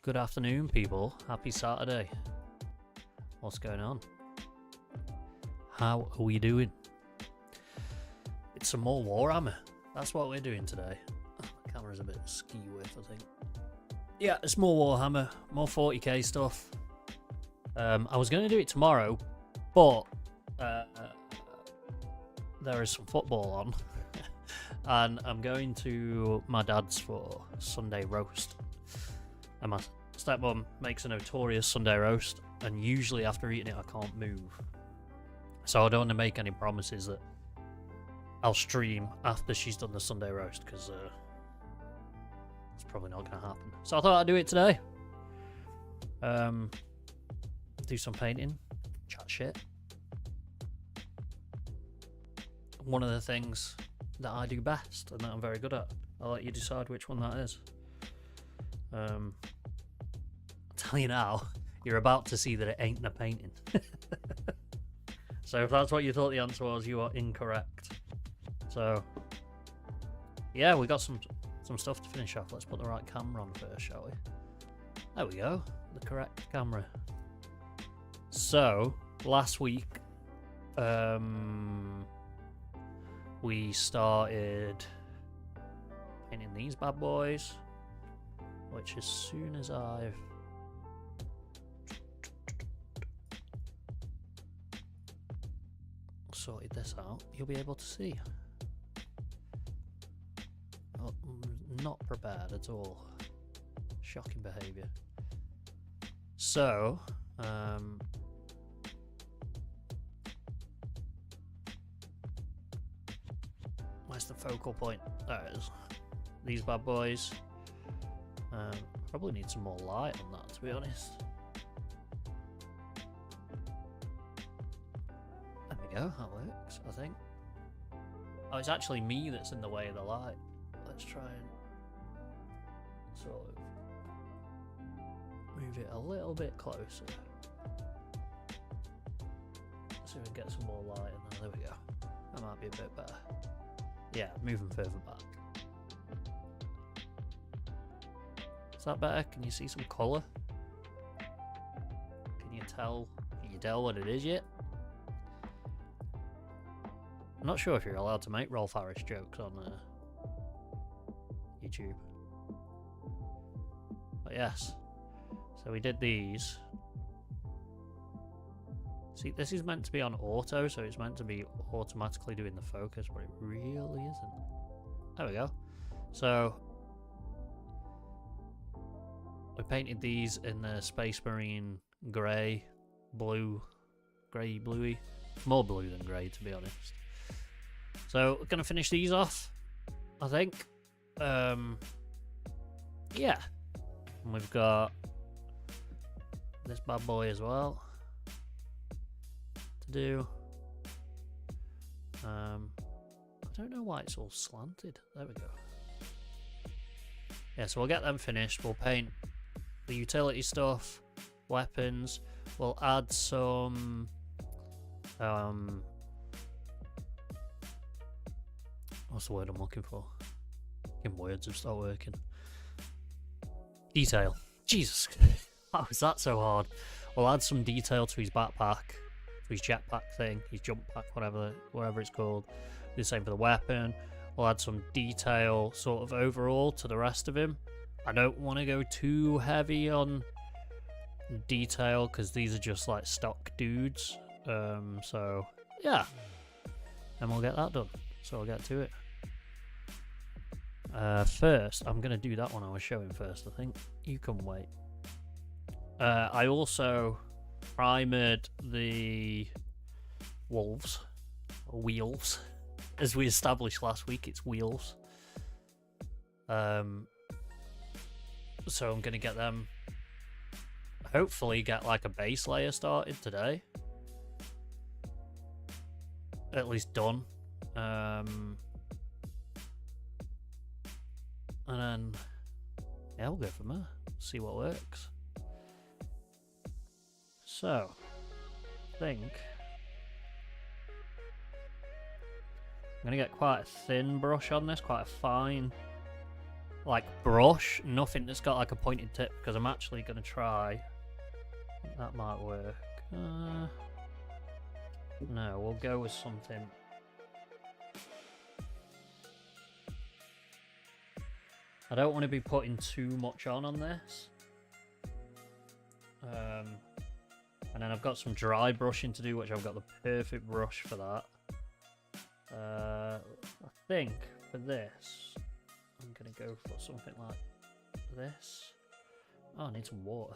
Good afternoon, people. Happy Saturday. What's going on? How are we doing? It's some more Warhammer. That's what we're doing today. My camera's a bit skew-with, I think. Yeah, it's more Warhammer, more 40k stuff. I was going to do it tomorrow, but there is some football on. And I'm going to my dad's for Sunday roast. And my stepmom makes a notorious Sunday roast, and usually after eating it I can't move. So I don't want to make any promises that I'll stream after she's done the Sunday roast, because it's probably not going to happen. So I thought I'd do it today. Do some painting, chat shit. One of the things that I do best and that I'm very good at. I'll let you decide which one that is. I'll tell you now, you're about to see that it ain't the painting. So if that's what you thought the answer was, you are incorrect. So yeah, we got some stuff to finish off. Let's put the right camera on first, shall we? There we go, the correct camera. So last week we started painting these bad boys, which as soon as I've sorted this out, you'll be able to see. Oh, not prepared at all. Shocking behaviour. So, where's the focal point? There it is. These bad boys. Probably need some more light on that, to be honest. There we go, that works, I think. Oh, it's actually me that's in the way of the light. Let's try and sort of move it a little bit closer. Let's see if we can get some more light in there. There we go. That might be a bit better. Yeah, moving further back. Is that better? Can you see some colour? Can you tell what it is yet? I'm not sure if you're allowed to make Rolf Harris jokes on YouTube. But yes. So we did these. See, this is meant to be on auto, so it's meant to be automatically doing the focus, but it really isn't. There we go. So we painted these in the Space Marine grey, blue, grey, bluey. More blue than grey, to be honest. So we're going to finish these off, I think. Yeah. And we've got this bad boy as well to do. I don't know why it's all slanted. There we go. Yeah, so we'll get them finished. We'll paint the utility stuff, weapons. We'll add some what's the word I'm looking for? Fucking words have stopped working. Detail. Jesus, how is that so hard? We'll add some detail to his backpack, to his jetpack thing, his jump pack, whatever it's called. Do the same for the weapon. We'll add some detail sort of overall to the rest of him. I don't want to go too heavy on detail because these are just like stock dudes. So yeah, and we'll get that done. So I'll get to it. First, I'm going to do that one I was showing first, I think. You can wait. I also primered the wolves, or wheels. As we established last week, it's wheels. So I'm going to get them, hopefully get like a base layer started today. At least done. And then, yeah, we'll go from there. See what works. So, I think I'm going to get quite a thin brush on this, quite a fine like brush, nothing that's got like a pointed tip, because I'm actually going to try. That might work. No, we'll go with something. I don't want to be putting too much on this. And then I've got some dry brushing to do, which I've got the perfect brush for that. I think for this, I'm going to go for something like this. Oh, I need some water.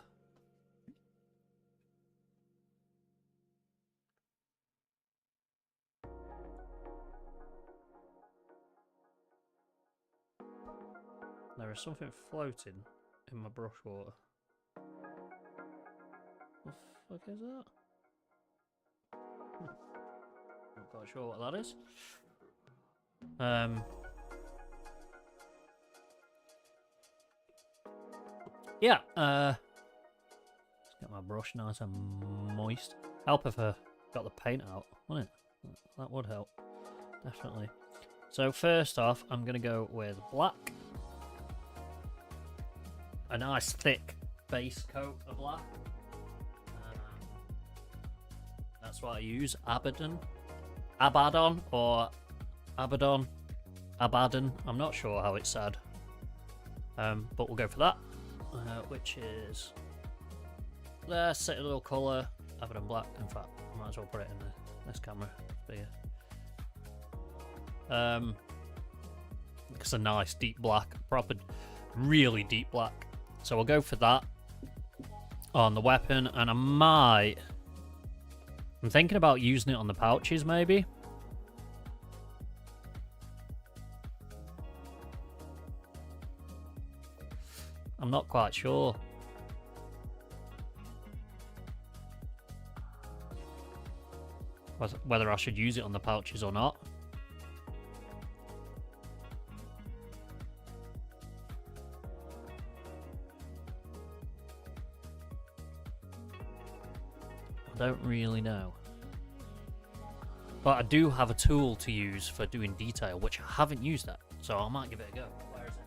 There is something floating in my brush water. What the fuck is that? Not quite sure what that is. Yeah, let's get my brush nice and moist. Help if I got the paint out, wouldn't it? That would help, definitely. So first off, I'm going to go with black. A nice thick base coat of black. That's what I use. Abaddon or Abaddon. I'm not sure how it's said. But we'll go for that. Which is there. Set a little colour. Abaddon black. In fact, I might as well put it in this camera. Bigger. It's a nice deep black, proper, really deep black. So we'll go for that on the weapon, and I'm thinking about using it on the pouches, maybe. I'm not quite sure. Whether I should use it on the pouches or not. I don't really know. But I do have a tool to use for doing detail, which I haven't used that, so I might give it a go. Where is it?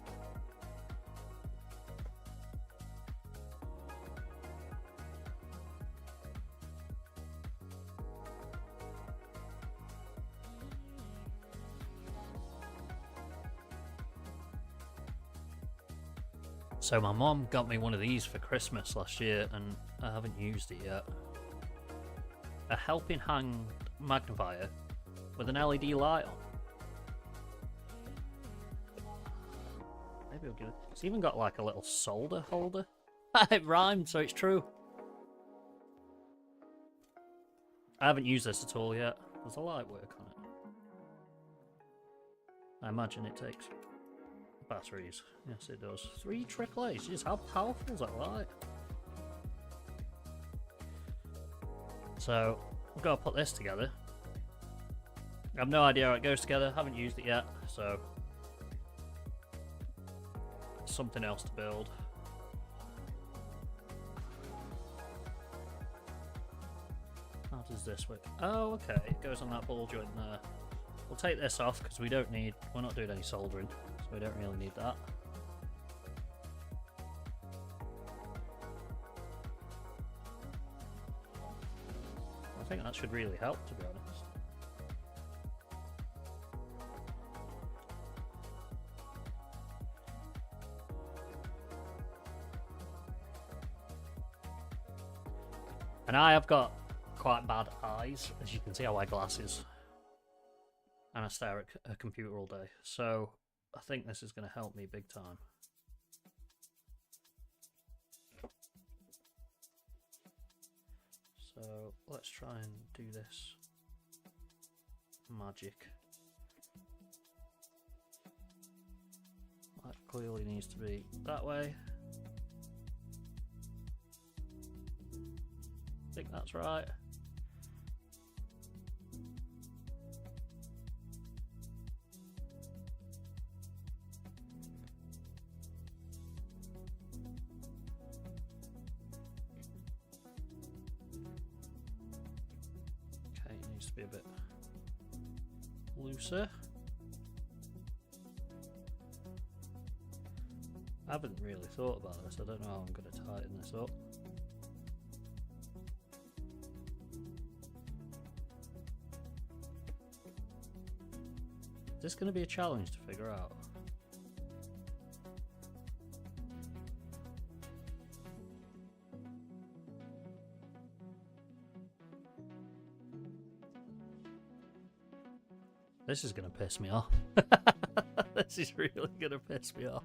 So my mom got me one of these for Christmas last year, and I haven't used it yet. A helping hand magnifier with an LED light on. Maybe we'll give it. It's even got like a little solder holder. It rhymed, so it's true. I haven't used this at all yet. Does the light work on it? I imagine it takes batteries. Yes, it does. 3 AAAs. Just how powerful is that light? So, I've got to put this together. I have no idea how it goes together. Haven't used it yet, so something else to build. How does this work? Oh, okay. It goes on that ball joint there. We'll take this off because we're not doing any soldering, so we don't really need that. I think that should really help, to be honest. And I have got quite bad eyes, as you can see. I wear glasses and I stare at a computer all day, so I think this is going to help me big time. So let's try and do this magic. That clearly needs to be that way. I think that's right. Be a bit looser. I haven't really thought about this. I don't know how I'm going to tighten this up. Is this going to be a challenge to figure out? This is going to piss me off. This is really going to piss me off.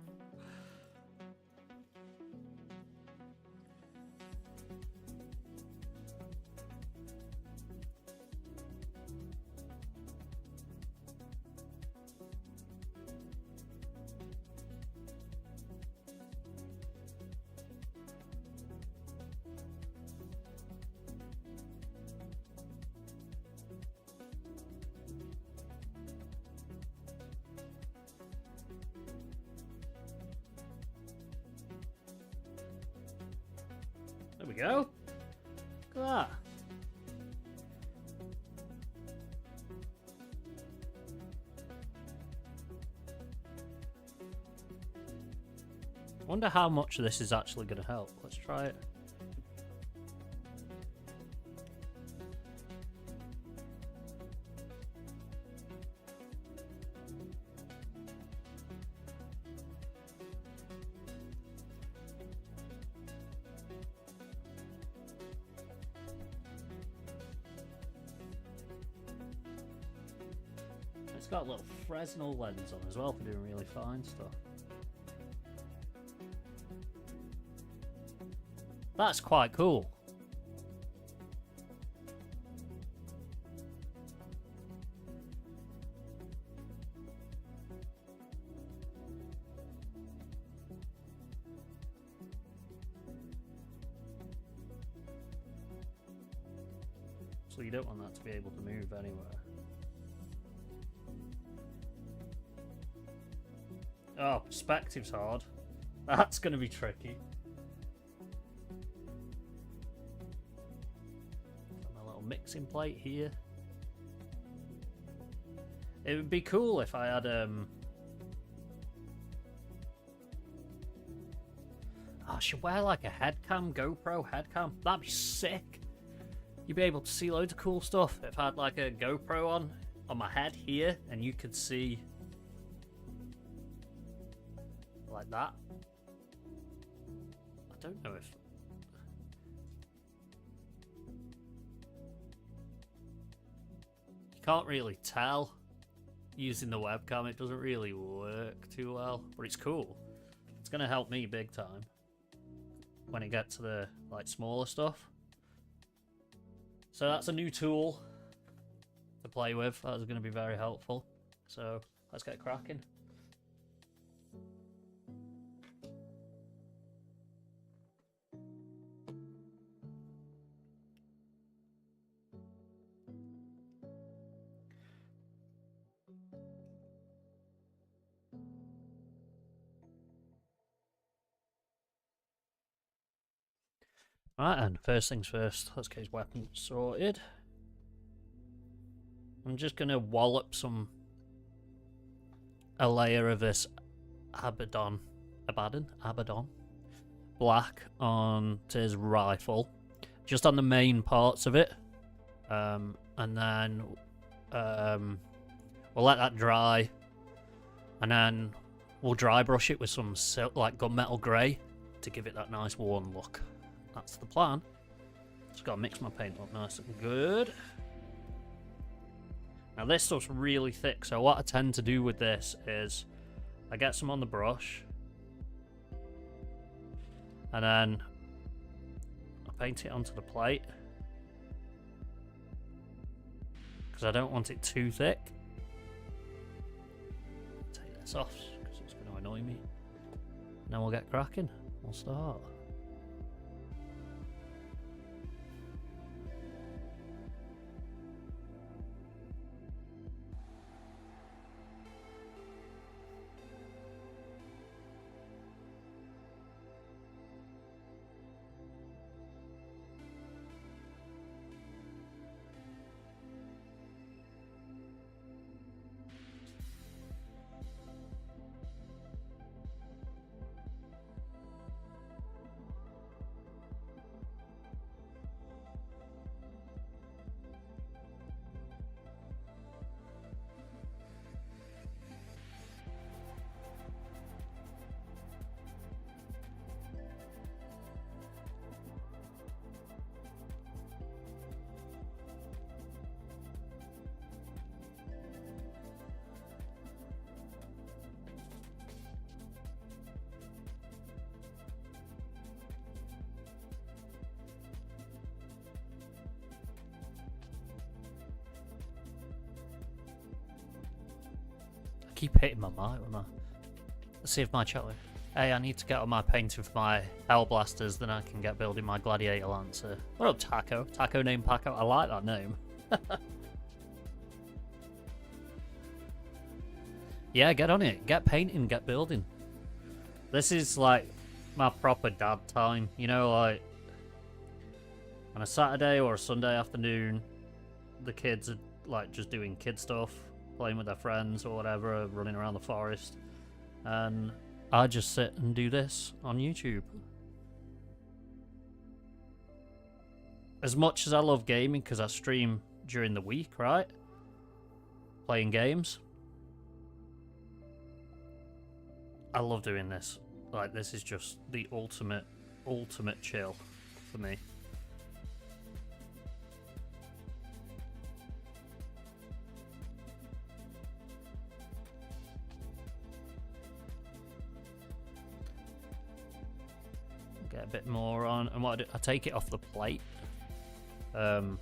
There we go. Look at that. Wonder how much this is actually going to help. Let's try it. It's got a little Fresnel lens on as well for doing really fine stuff. That's quite cool. So you don't want that to be able to move anywhere. Oh, perspective's hard. That's going to be tricky. My little mixing plate here. It would be cool if I had I should wear like a headcam, GoPro headcam. That'd be sick. You'd be able to see loads of cool stuff if I had like a GoPro on my head here, and you could see like that. I don't know if you can't really tell using the webcam. It doesn't really work too well, but it's cool. It's gonna help me big time when it gets to the like smaller stuff. So that's a new tool to play with. That is going to be very helpful. So let's get cracking. Right, and first things first, let's get his weapon sorted. I'm just going to wallop a layer of this Abaddon black onto his rifle, just on the main parts of it, and then we'll let that dry, and then we'll dry brush it with some like gunmetal grey to give it that nice worn look. That's the plan. Just gotta mix my paint up nice and good. Now this stuff's really thick, so what I tend to do with this is I get some on the brush and then I paint it onto the plate because I don't want it too thick. Take this off because it's going to annoy me. And then we'll get cracking. We'll start. keep hitting my mic, don't I? Let's see if my chat. Hey, I need to get on my painting for my Hellblasters, then I can get building my Gladiator Lancer. What up, Taco? Taco named Paco. I like that name. Yeah, get on it. Get painting, get building. This is like my proper dad time. You know, like on a Saturday or a Sunday afternoon, the kids are like just doing kid stuff, playing with their friends or whatever, running around the forest. And I just sit and do this on YouTube. As much as I love gaming, because I stream during the week, right? Playing games. I love doing this. Like, this is just the ultimate chill for me. Get a bit more on, and what I take it off the plate, so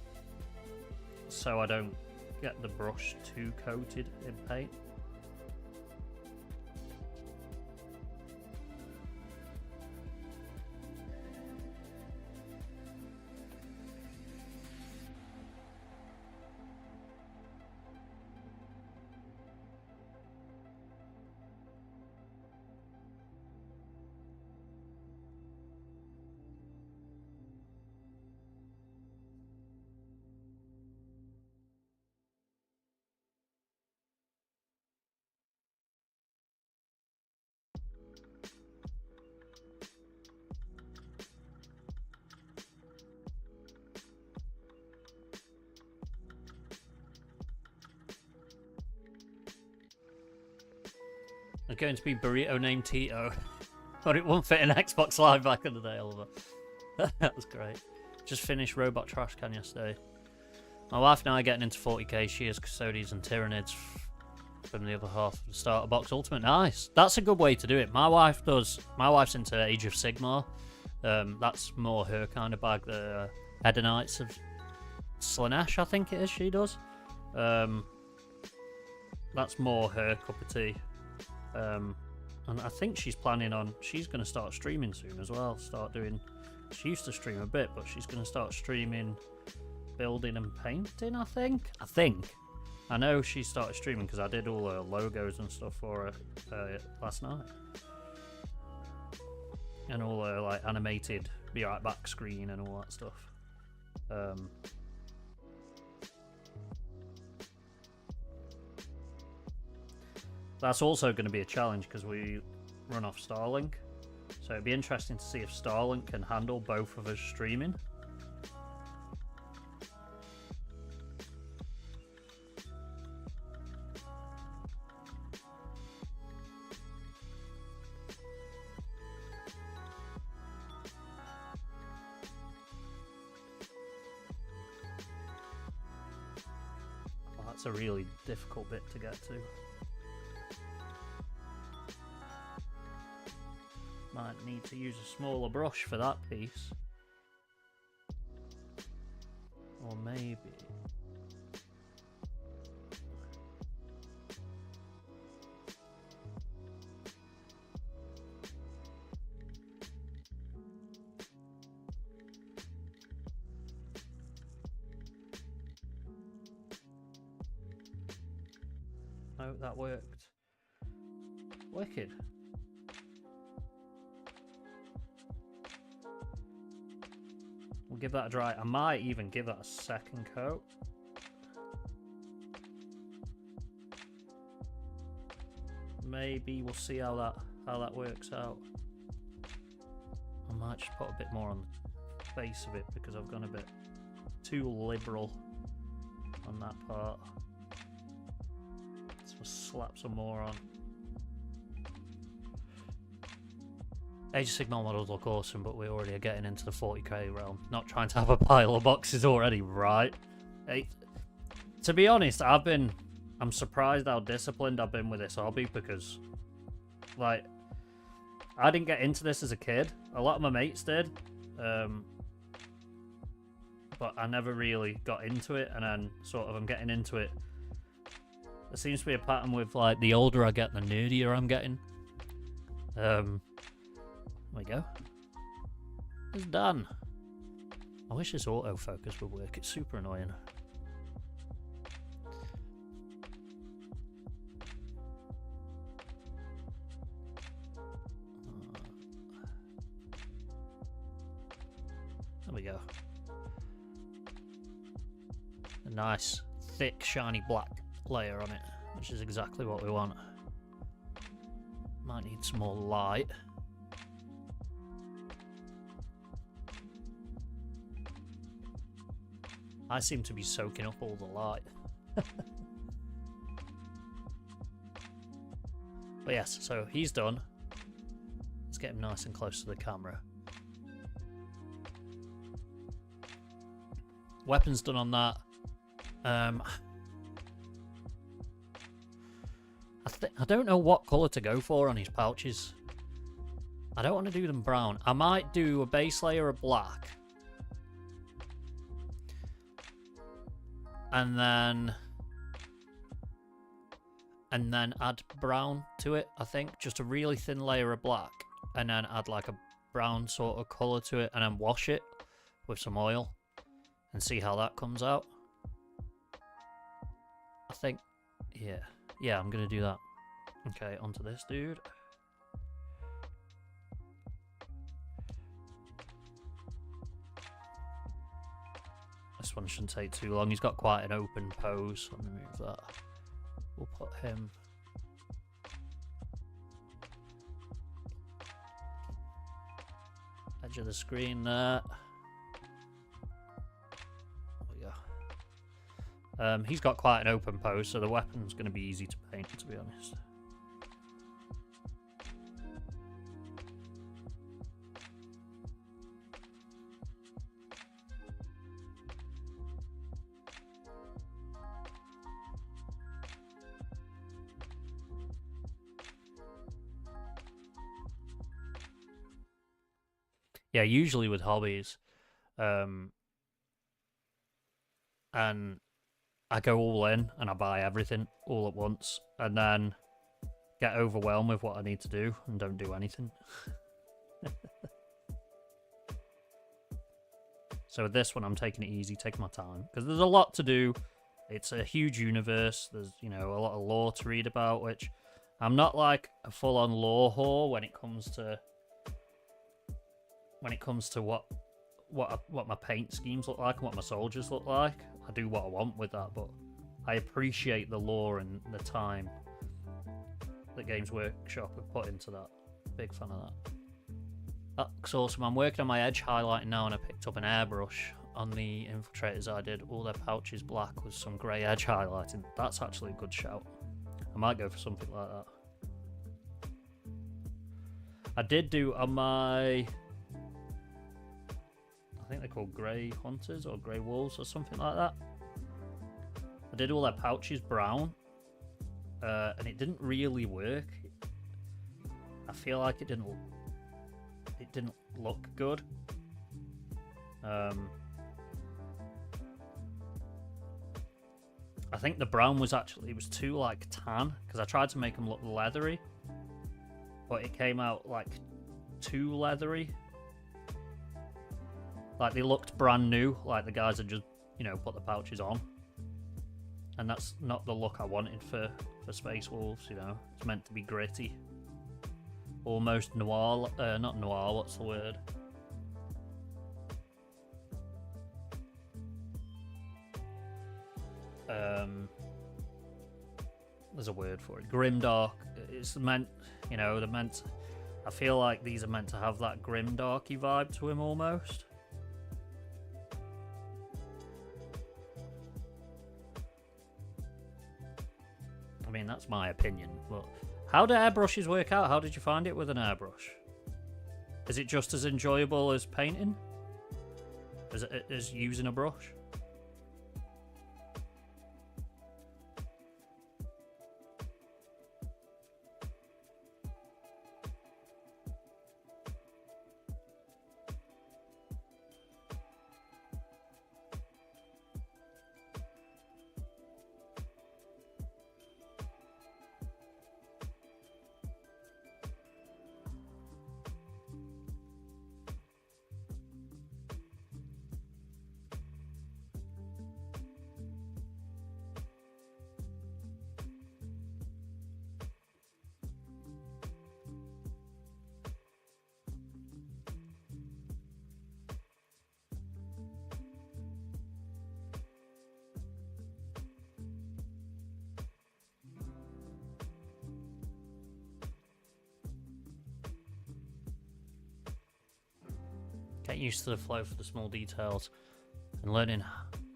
I don't get the brush too coated in paint. There's going to be burrito named Tito. But it won't fit in Xbox Live back in the day, Oliver. That was great. Just finished Robot Trash Can yesterday. My wife and I are getting into 40k. She is Custodians and Tyranids from the other half of the Starter Box Ultimate. Nice. That's a good way to do it. My wife's into Age of Sigmar. That's more her kind of bag. The Hedonites of Slanesh, I think it is, she does. That's more her cup of tea. And I think she's planning on, she's going to start streaming soon as well. She used to stream a bit, but she's going to start streaming building and painting, I think. I know she started streaming because I did all her logos and stuff for her last night. And all her like animated be right back screen and all that stuff. That's also going to be a challenge because we run off Starlink. So it'd be interesting to see if Starlink can handle both of us streaming. Well, that's a really difficult bit to get to. Might need to use a smaller brush for that piece. Or maybe... Oh, that worked. Wicked. We'll give that a try. I might even give that a second coat. Maybe we'll see how that works out. I might just put a bit more on the face of it because I've gone a bit too liberal on that part. So we'll slap some more on. Age of Sigmar models look awesome, but we already are getting into the 40k realm. Not trying to have a pile of boxes already, right? Hey, to be honest, I'm surprised how disciplined I've been with this hobby because, like, I didn't get into this as a kid. A lot of my mates did, but I never really got into it, and then sort of I'm getting into it There seems to be a pattern with, like, the older I get, the nerdier I'm getting. There we go. It's done. I wish this autofocus would work. It's super annoying. There we go. A nice, thick, shiny black layer on it, which is exactly what we want. Might need some more light. I seem to be soaking up all the light. But yes, so he's done. Let's get him nice and close to the camera. Weapons done on that. I don't know what colour to go for on his pouches. I don't want to do them brown. I might do a base layer of black. And then add brown to it, I think. Just a really thin layer of black. And then add like a brown sort of colour to it. And then wash it with some oil. And see how that comes out. I think, yeah. Yeah, I'm going to do that. Okay, onto this dude. This one shouldn't take too long. He's got quite an open pose. I'll remove that. We'll put him... edge of the screen there. He's got quite an open pose, so the weapon's going to be easy to paint, to be honest. Yeah, usually with hobbies, and I go all in and I buy everything all at once and then get overwhelmed with what I need to do and don't do anything. So with this one, I'm taking it easy, taking my time, because there's a lot to do. It's a huge universe. There's, you know, a lot of lore to read about, which I'm not like a full-on lore whore when it comes to what my paint schemes look like and what my soldiers look like. I do what I want with that, but I appreciate the lore and the time that Games Workshop have put into that. Big fan of that. That looks awesome. I'm working on my edge highlighting now, and I picked up an airbrush on the infiltrators I did. All their pouches black with some grey edge highlighting. That's actually a good shout. I might go for something like that. I did do on my... I think they're called Grey Hunters or Grey Wolves or something like that. I did all their pouches brown, and it didn't really work. I feel like it didn't look good. I think the brown was actually, it was too like tan, because I tried to make them look leathery, but it came out like too leathery. Like they looked brand new, like the guys had just, you know, put the pouches on. And that's not the look I wanted for Space Wolves, you know. It's meant to be gritty. Almost noir, not noir, what's the word? There's a word for it. Grimdark. It's meant, you know, they're meant... I feel like these are meant to have that grimdarky vibe to him almost. I mean, that's my opinion, but how do airbrushes work out? How did you find it with an airbrush? Is it just as enjoyable as painting? As using a brush? getting used to the flow for the small details and learning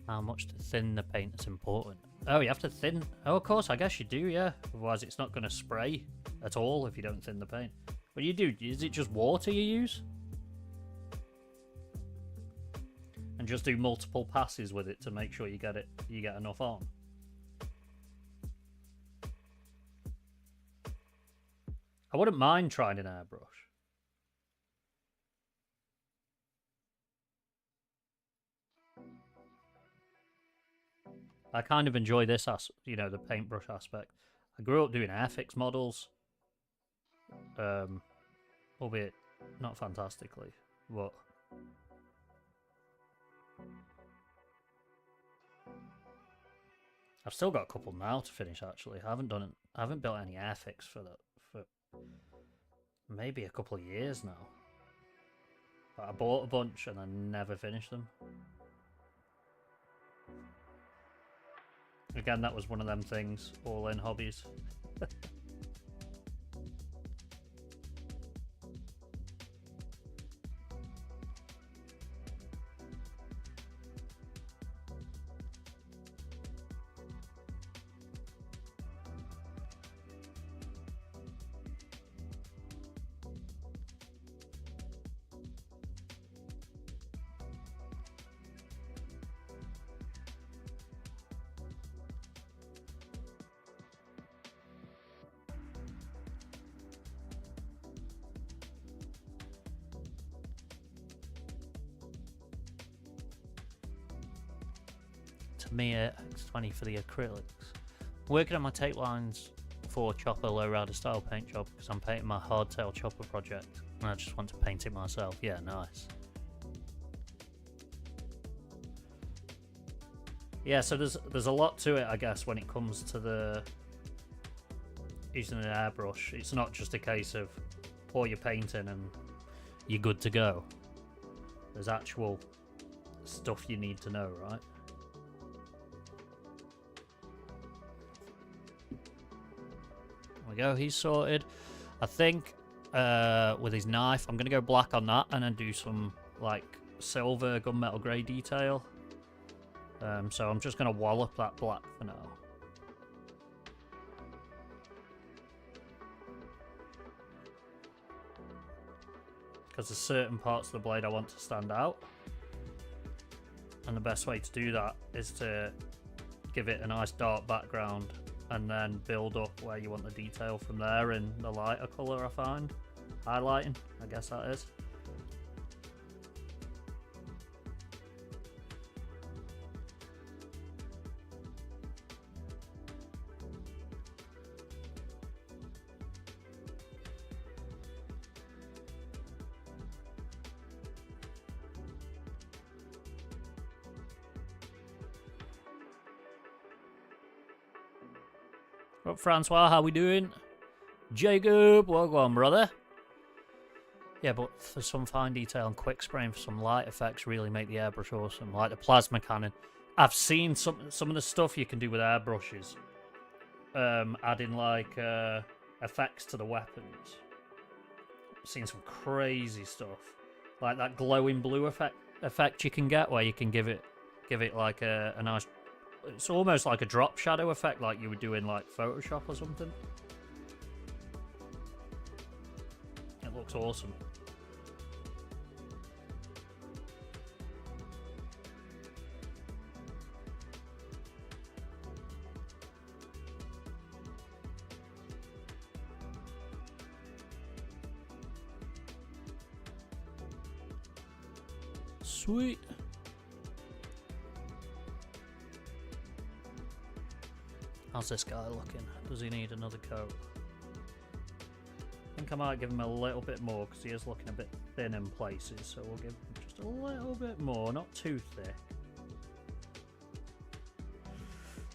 how much to thin the paint is important. Oh, you have to thin. Oh, of course, I guess you do, yeah. Otherwise, it's not going to spray at all if you don't thin the paint. What do you do? Is it just water you use? And just do multiple passes with it to make sure you get enough on. I wouldn't mind trying an airbrush. I kind of enjoy this, you know, the paintbrush aspect. I grew up doing airfix models, albeit not fantastically, but I've still got a couple now to finish. Actually, I haven't built any airfix for maybe a couple of years now. But I bought a bunch and I never finished them. Again, that was one of them things, all in hobbies. Tamiya X20 for the acrylics. Working on my tape lines for Chopper Lowrider style paint job because I'm painting my hardtail chopper project and I just want to paint it myself. Yeah, nice. Yeah, so there's a lot to it, I guess, when it comes to the using an airbrush. It's not just a case of pour your paint in and you're good to go. There's actual stuff you need to know, right? There we go, he's sorted. I think with his knife, I'm going to go black on that and then do some like silver gunmetal grey detail. So I'm just going to wallop that black for now. Because there's certain parts of the blade I want to stand out. And the best way to do that is to give it a nice dark background and then build up where you want the detail from there in the lighter colour, I find. Highlighting, I guess that is. Up, Francois, how we doing? Jacob, well on, brother. Yeah, but for some fine detail and quick spraying for some light effects really make the airbrush awesome, like the plasma cannon. I've seen some of the stuff you can do with airbrushes, adding like effects to the weapons. I've seen some crazy stuff, like that glowing blue effect you can get, where you can give it like a nice. It's almost like a drop shadow effect, like you would do in like Photoshop or something. It looks awesome. Sweet. How's this guy looking? Does he need another coat? I think I might give him a little bit more because he is looking a bit thin in places, so we'll give him just a little bit more, not too thick.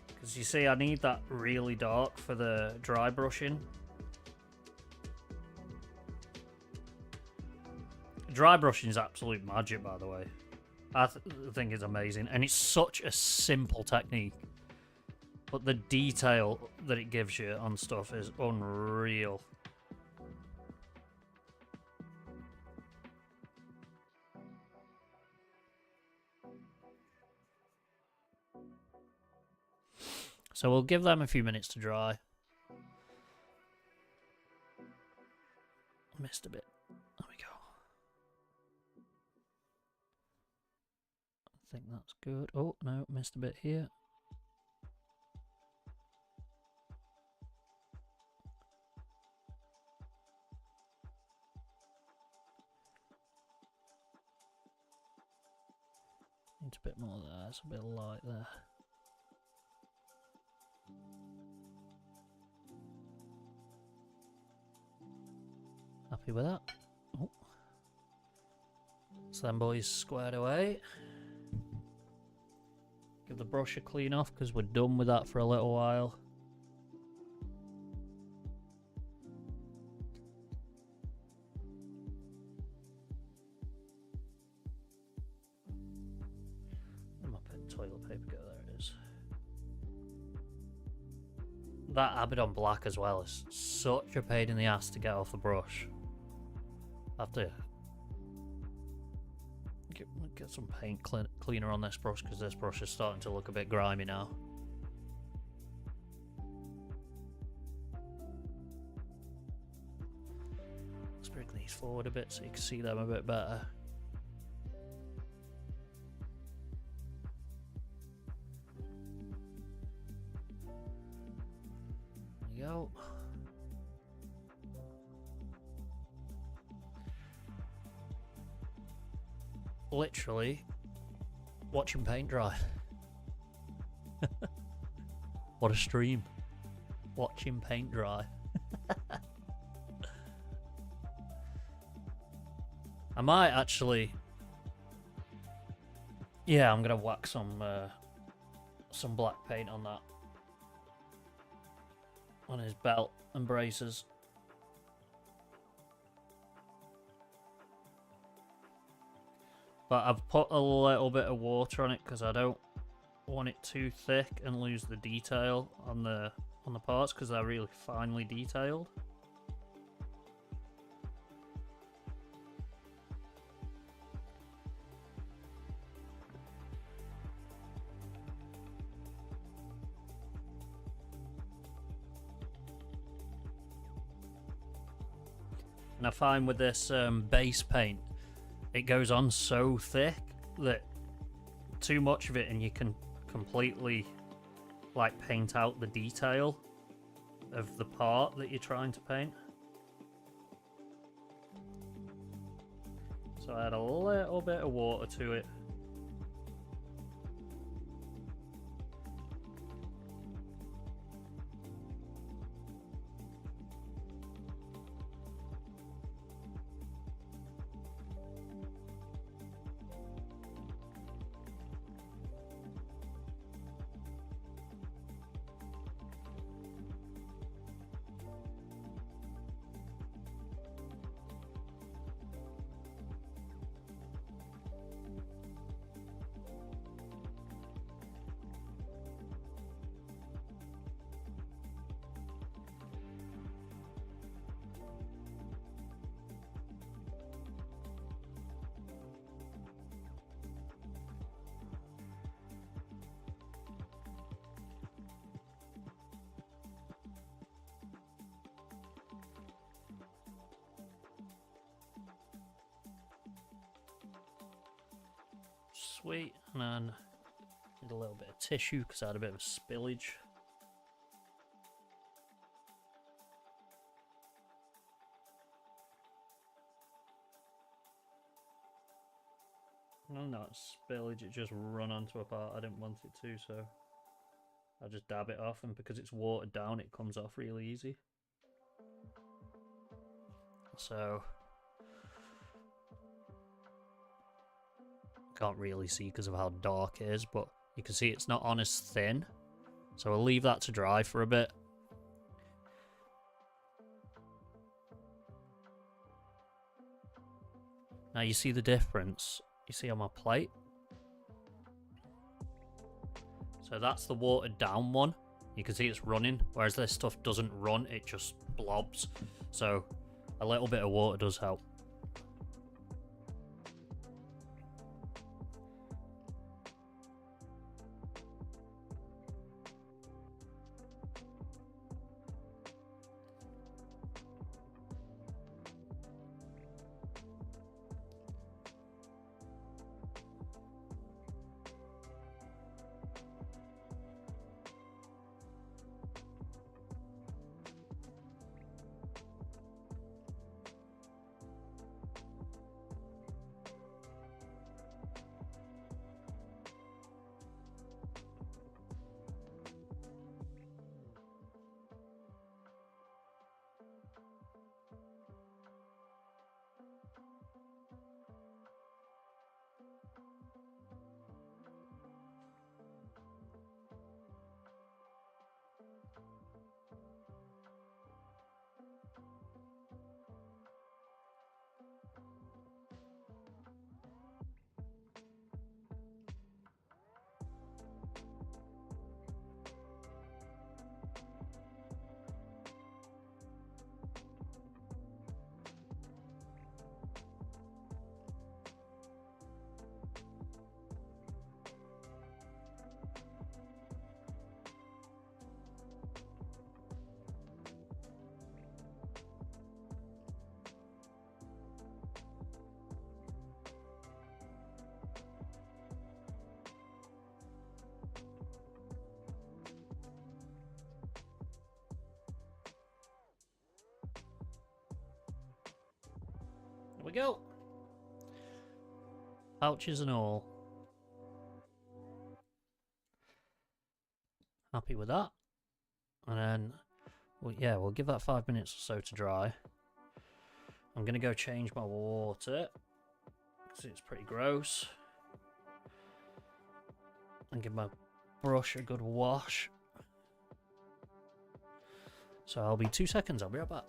Because you see, I need that really dark for the dry brushing. Dry brushing is absolute magic, by the way. I think it's amazing, and it's such a simple technique. But the detail that it gives you on stuff is unreal. So we'll give them a few minutes to dry. Missed a bit. There we go. I think that's good. Oh, no, missed a bit here. Needs a bit more there. It's a bit light there. Happy with that. Oh. So them boys squared away. Give the brush a clean off because we're done with that for a little while. Where'd my toilet paper go? There it is. That Abaddon Black as well is such a pain in the ass to get off the brush. I have to get some paint cleaner on this brush because this brush is starting to look a bit grimy now. Let's bring these forward a bit so you can see them a bit better. There you go. Literally watching paint dry. What a stream. Watching paint dry. I might actually, yeah, I'm gonna whack some black paint on that, on his belt and braces. But I've put a little bit of water on it because I don't want it too thick and lose the detail on the parts because they're really finely detailed. And I find with this base paint, it goes on so thick that too much of it and you can completely like paint out the detail of the part that you're trying to paint. So I add a little bit of water to it. Sweet, and then need a little bit of tissue because I had a bit of a spillage. No, not spillage, it just run onto a part I didn't want it to, so I just dab it off, and because it's watered down it comes off really easy. So can't really see because of how dark it is, but you can see it's not on as thin, so I'll leave that to dry for a bit. Now you see the difference you see on my plate, so that's the watered down one. You can see it's running, whereas this stuff doesn't run, it just blobs, so a little bit of water does help. go. Pouches and all. Happy with that. And then, well, yeah, we'll give that 5 minutes or so to dry. I'm going to go change my water, because it's pretty gross. And give my brush a good wash. So I'll be 2 seconds, I'll be right back.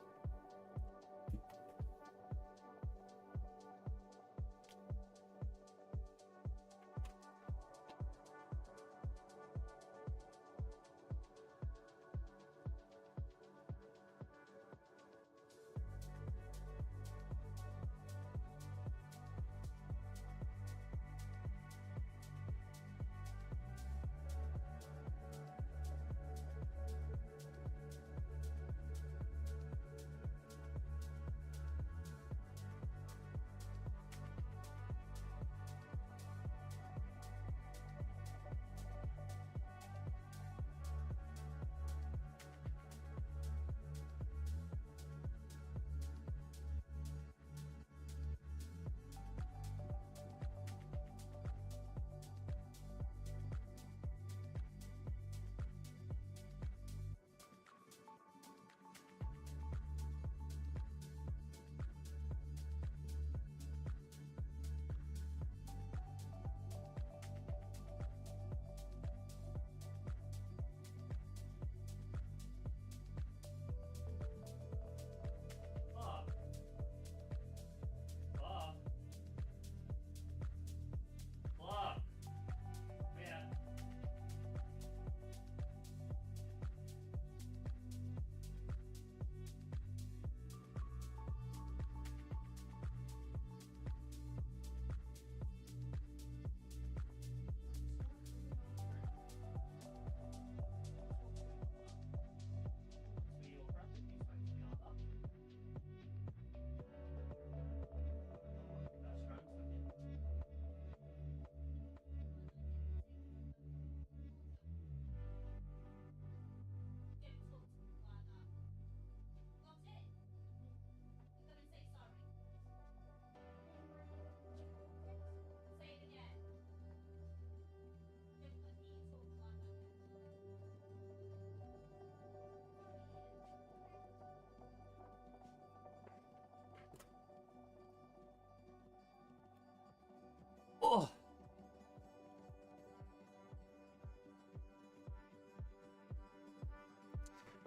Oh.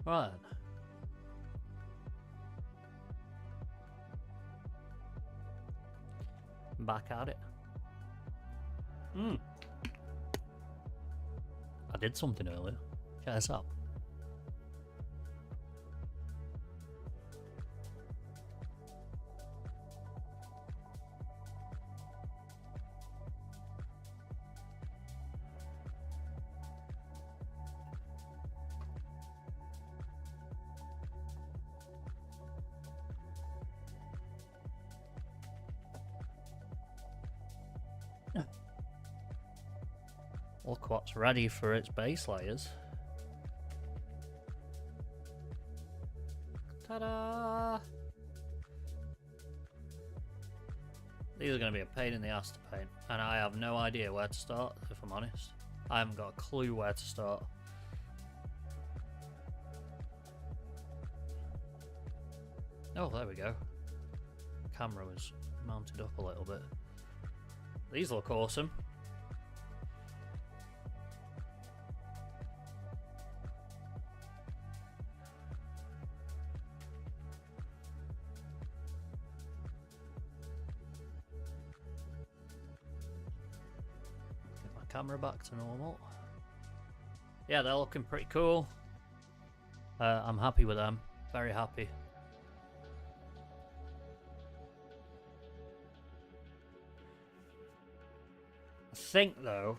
Right. Back at it. I did something earlier. Check this out. Look what's ready for its base layers. Ta-da! These are going to be a pain in the ass to paint, and I have no idea where to start, if I'm honest. I haven't got a clue where to start. Oh, there we go. Camera was mounted up a little bit. These look awesome. Get my camera back to normal. Yeah, they're looking pretty cool. I'm happy with them. Very happy. I think, though,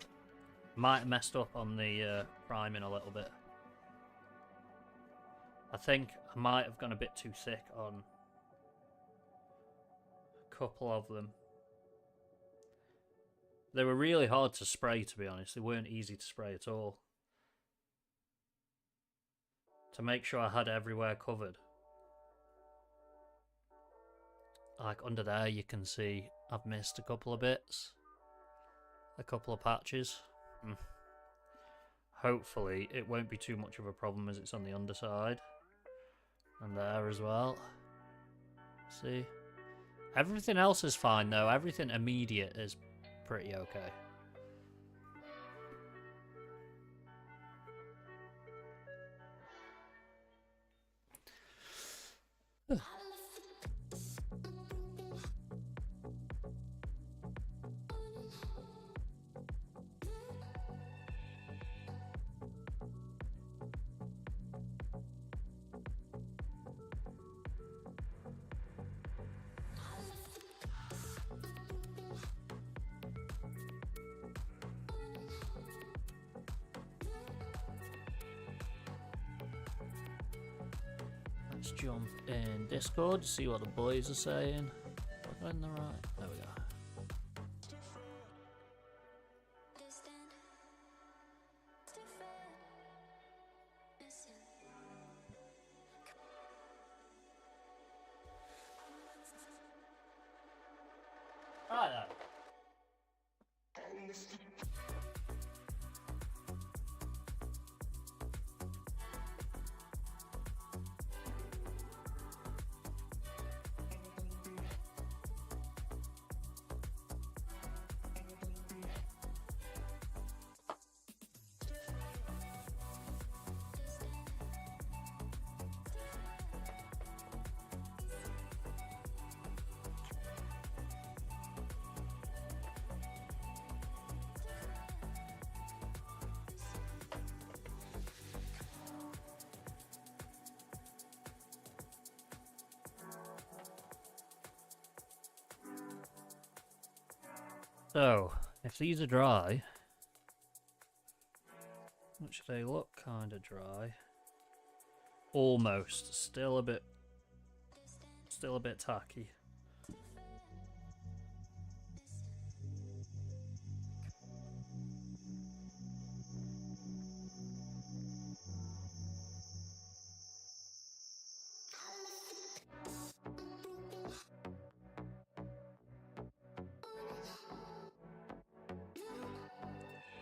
might have messed up on the priming a little bit. I think I might have gone a bit too thick on a couple of them. They were really hard to spray, to be honest. They weren't easy to spray at all. To make sure I had everywhere covered, like under there you can see I've missed a couple of bits. A couple of patches. Hopefully it won't be too much of a problem as it's on the underside. And there as well. See? Everything else is fine though. Everything immediate is pretty okay. Let's jump in Discord to see what the boys are saying. Am I in the right? There we go. Right then. So, if these are dry, which they look kind of dry, almost, still a bit tacky.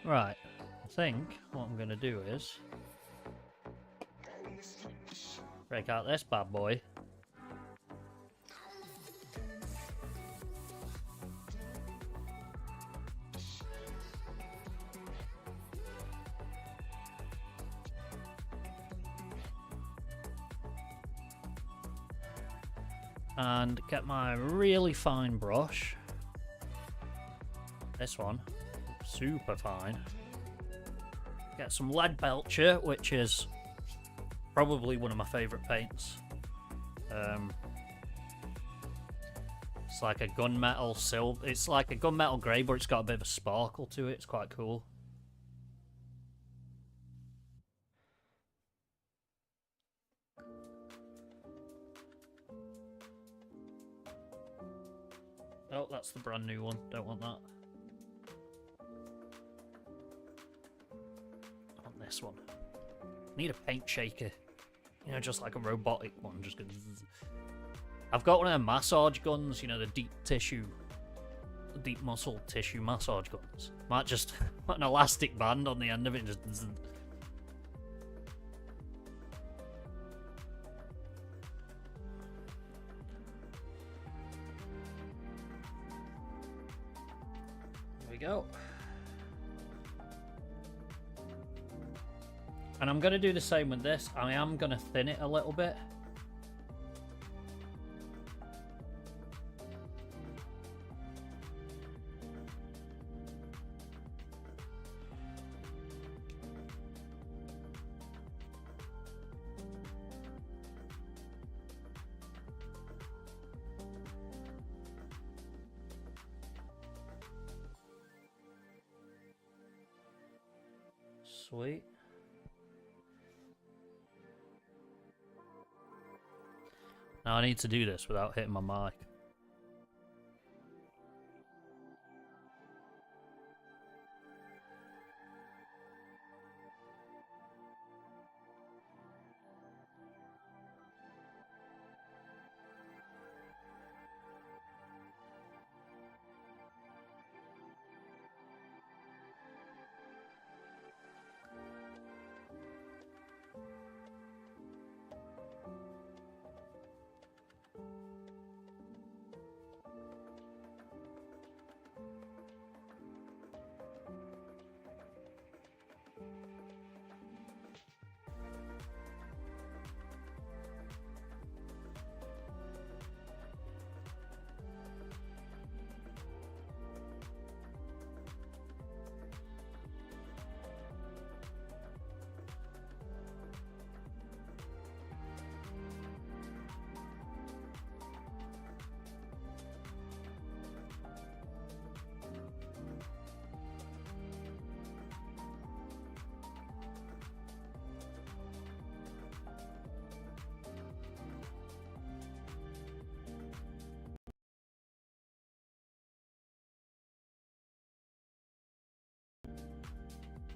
Right, I think what I'm going to do is break out this bad boy. And get my really fine brush. This one. Super fine. Get some lead belcher, which is probably one of my favourite paints. It's like a gunmetal silver. It's like a gunmetal grey, but it's got a bit of a sparkle to it. It's quite cool. Oh, that's the brand new one. Don't want that. This one. Need a paint shaker. You know, just like a robotic one. Just gonna... I've got one of them massage guns, you know, the deep muscle tissue massage guns. Might just put an elastic band on the end of it and just... There we go. And I'm going to do the same with this. I am going to thin it a little bit. Sweet. Now I need to do this without hitting my mic.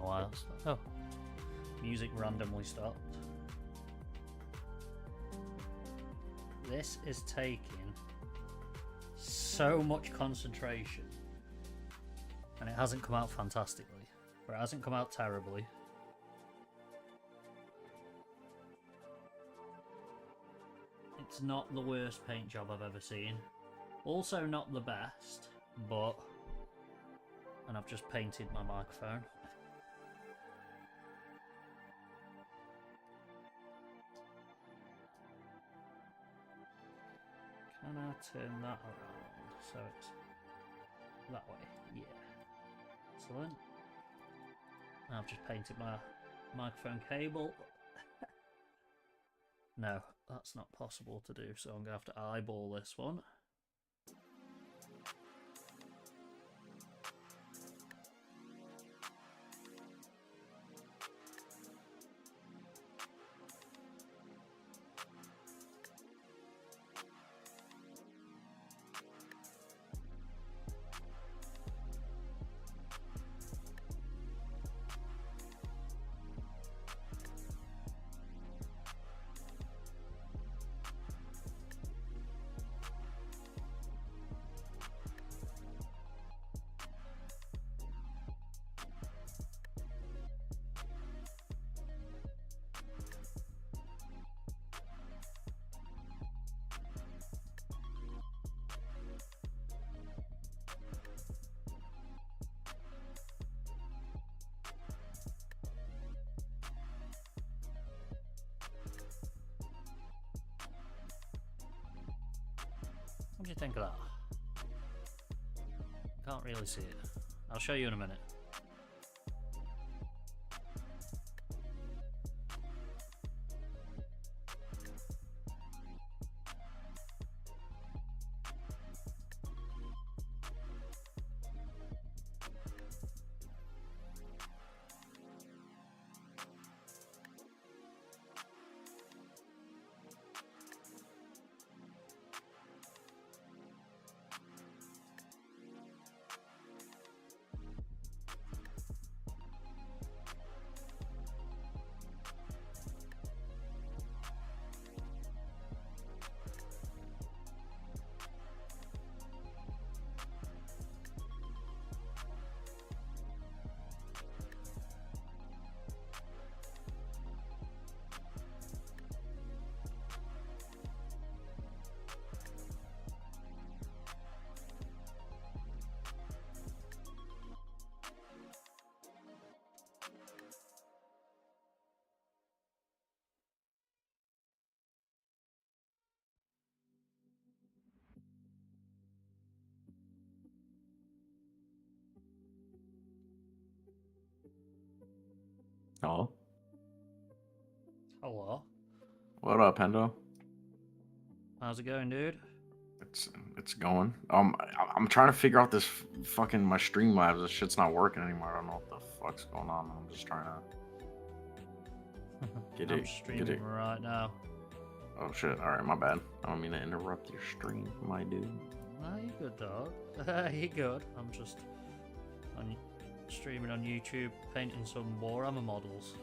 know why that's... Oh. Music randomly stopped. This is taking so much concentration. And it hasn't come out fantastically. But it hasn't come out terribly. It's not the worst paint job I've ever seen. Also not the best, but... And I've just painted my microphone. Can I turn that around so it's that way? Yeah. Excellent. I've just painted my microphone cable. No, that's not possible to do, so I'm going to have to eyeball this one. What do you think of that? Can't really see it. I'll show you in a minute. Hello. Hello. What up, Pendo? How's it going, dude? It's going. I'm trying to figure out this fucking my Streamlabs. This shit's not working anymore. I don't know what the fuck's going on. I'm just trying to I'm streaming right now. Oh shit! All right, my bad. I don't mean to interrupt your stream, my dude. No, you're good, dog. You're good. I'm just streaming on YouTube, painting some Warhammer models.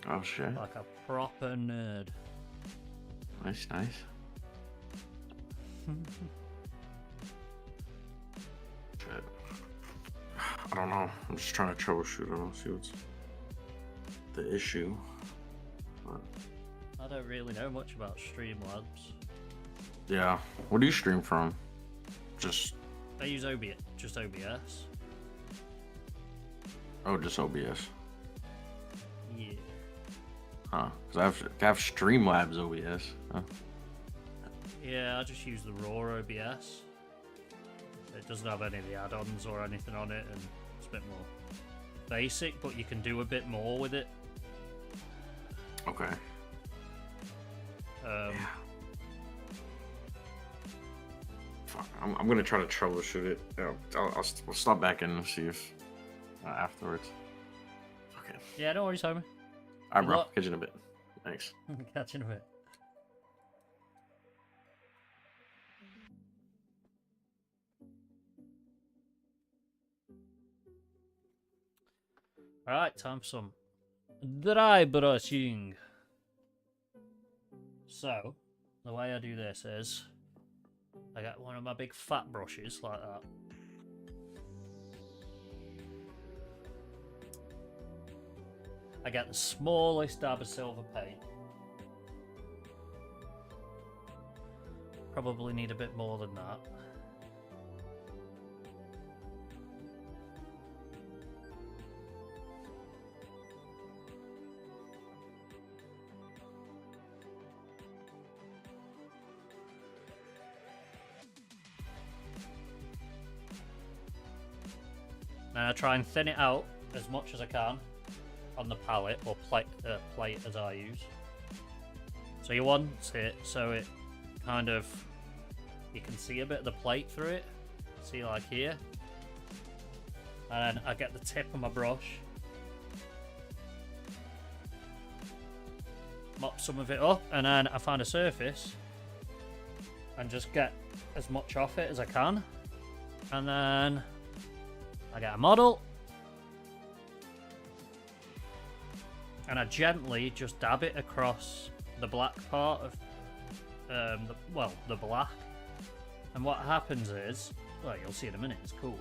Oh shit! Like a proper nerd. Nice, nice. Shit. I don't know. I'm just trying to troubleshoot. I don't see what's the issue. But... I don't really know much about Streamlabs. Yeah. What do you stream from? Just... I use OBS. Just OBS. Oh, just OBS. Yeah. Huh. Because I have Streamlabs OBS. Huh? Yeah, I just use the raw OBS. It doesn't have any of the add-ons or anything on it, and it's a bit more basic, but you can do a bit more with it. Okay. Yeah. Fuck, I'm gonna try to troubleshoot it. We'll stop back in and see if afterwards. Okay. Yeah, don't worry, Simon. Alright, bro. Catch you in a bit. Thanks. Catch you in a bit. Alright, time for some dry brushing. So, the way I do this is I get one of my big fat brushes like that. I get the smallest dab of silver paint. Probably need a bit more than that. And I try and thin it out as much as I can on the palette or plate as I use. So you want it so it kind of, you can see a bit of the plate through it. See, like here. And I get the tip of my brush, mop some of it up, and then I find a surface and just get as much off it as I can. And then I get a model, and I gently just dab it across the black part of the black. And what happens is, well, you'll see in a minute, it's cool.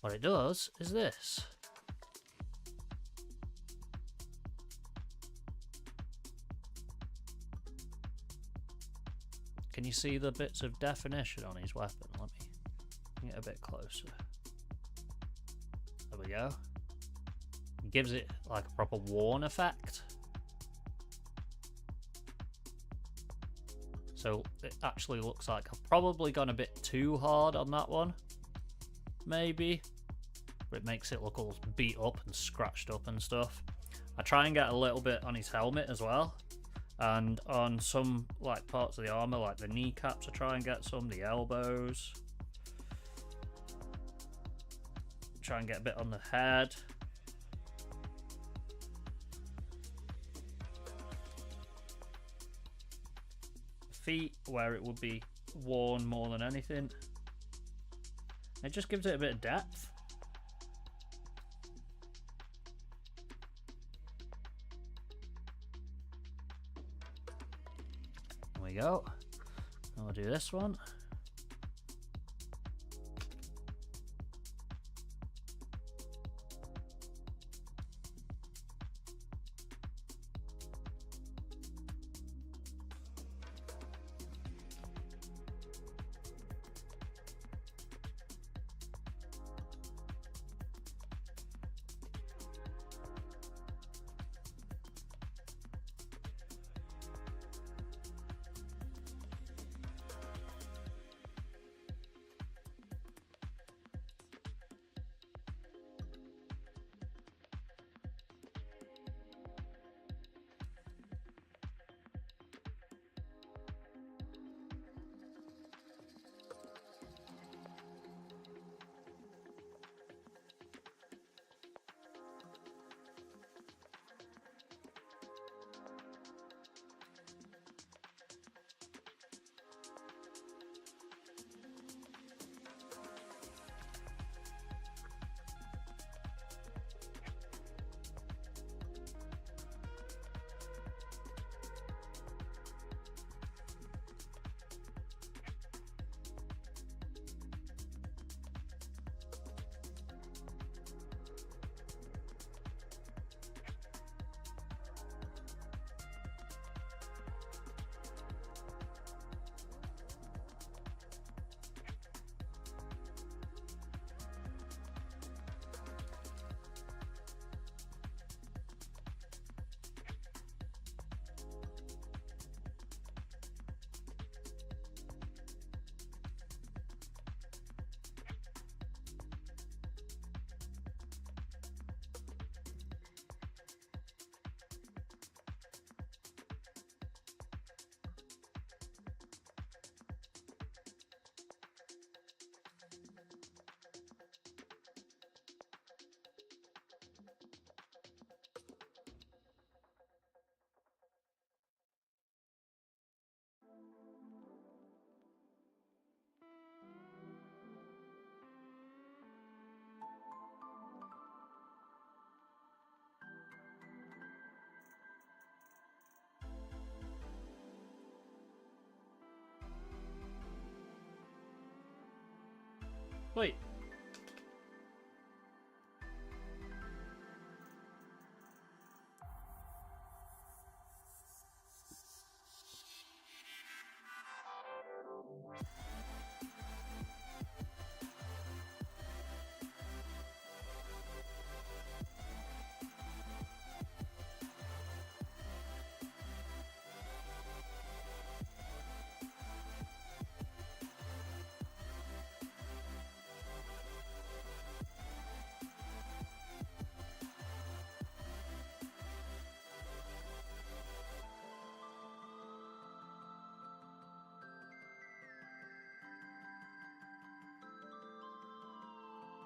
What it does is this. Can you see the bits of definition on his weapon? Let me get a bit closer. There we go. It gives it like a proper worn effect. So it actually looks like I've probably gone a bit too hard on that one. Maybe. But it makes it look all beat up and scratched up and stuff. I try and get a little bit on his helmet as well. And on some like parts of the armor, like the kneecaps, I try and get some, the elbows. Try and get a bit on the head. Feet, where it would be worn more than anything. It just gives it a bit of depth. There we go. And we'll do this one. Wait.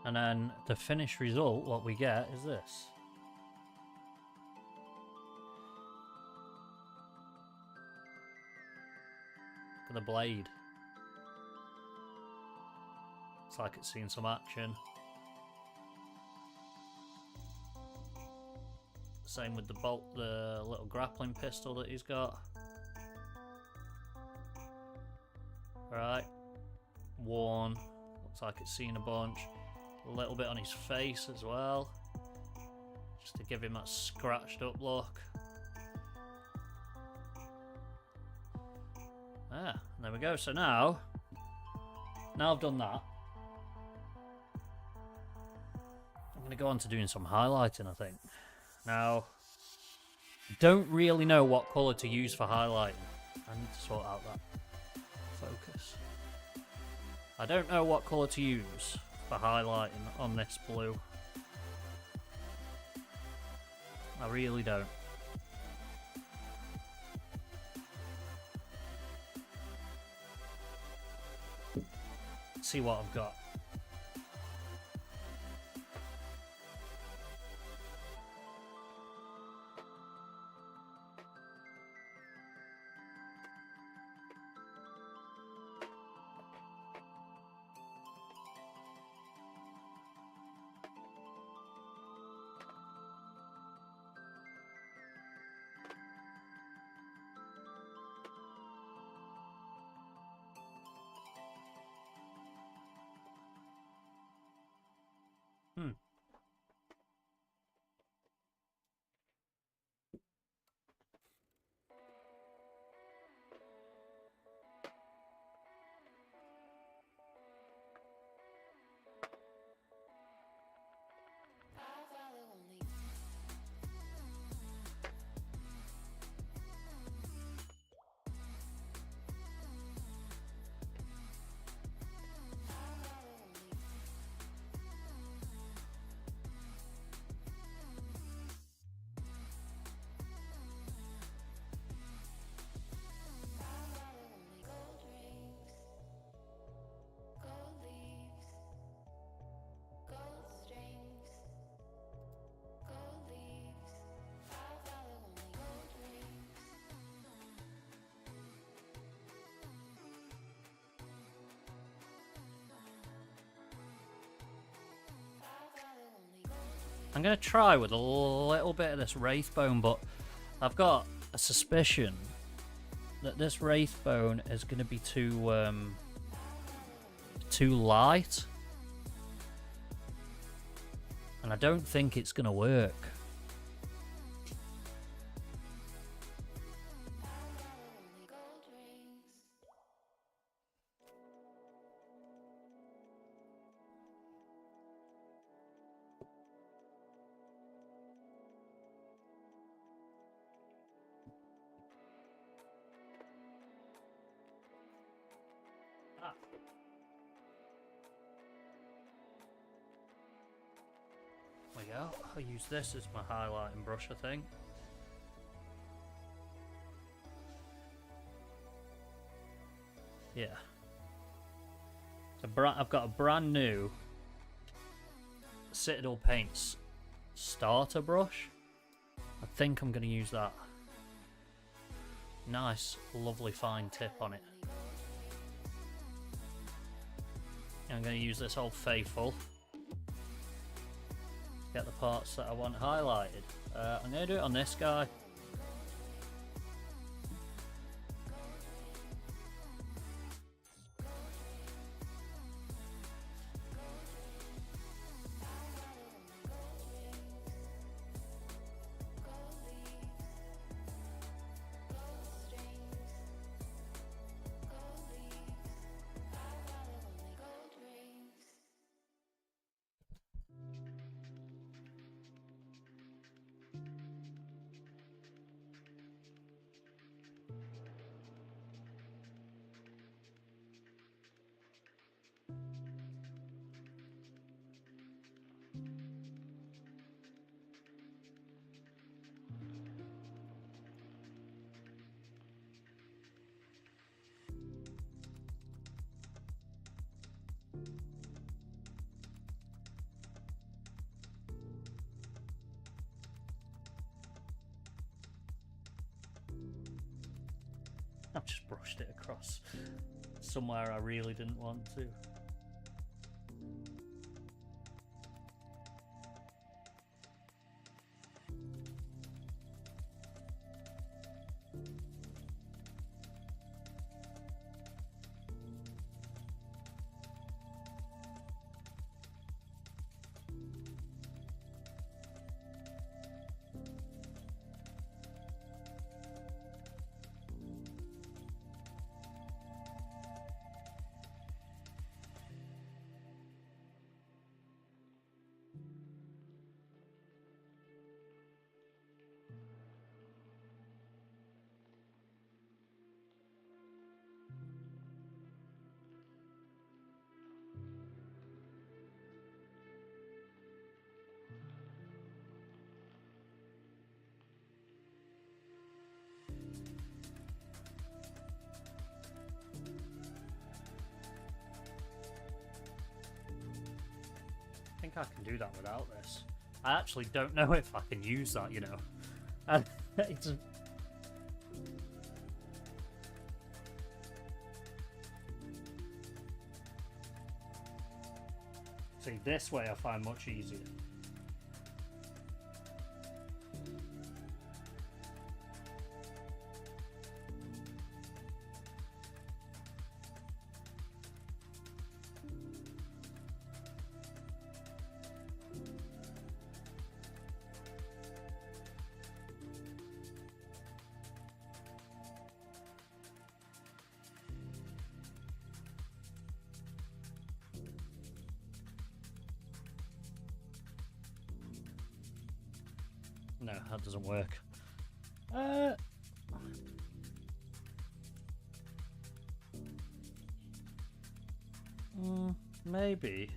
And then the finished result, what we get is this. Look at the blade. It's like it's seen some action. Same with the bolt, the little grappling pistol that he's got. Right. Worn. Looks like it's seen a bunch. A little bit on his face as well, just to give him that scratched up look. There we go. So now I've done that, I'm going to go on to doing some highlighting, I think. Now, don't really know what colour to use for highlighting. I need to sort out that focus. I don't know what colour to use for highlighting on this blue. I really don't. Let's see what I've got. I'm going to try with a little bit of this Wraithbone, but I've got a suspicion that this Wraithbone is going to be too light. And I don't think it's going to work. There we go. I'll use this as my highlighting brush, I think. Yeah. So I've got a brand new Citadel Paints starter brush. I think I'm going to use that. Nice, lovely fine tip on it. I'm going to use this Old Faithful to get the parts that I want highlighted. I'm going to do it on this guy. I've just brushed it across somewhere I really didn't want to. I think I can do that without this. I actually don't know if I can use that, you know. And it's... See, this way I find much easier. No, that doesn't work. Maybe.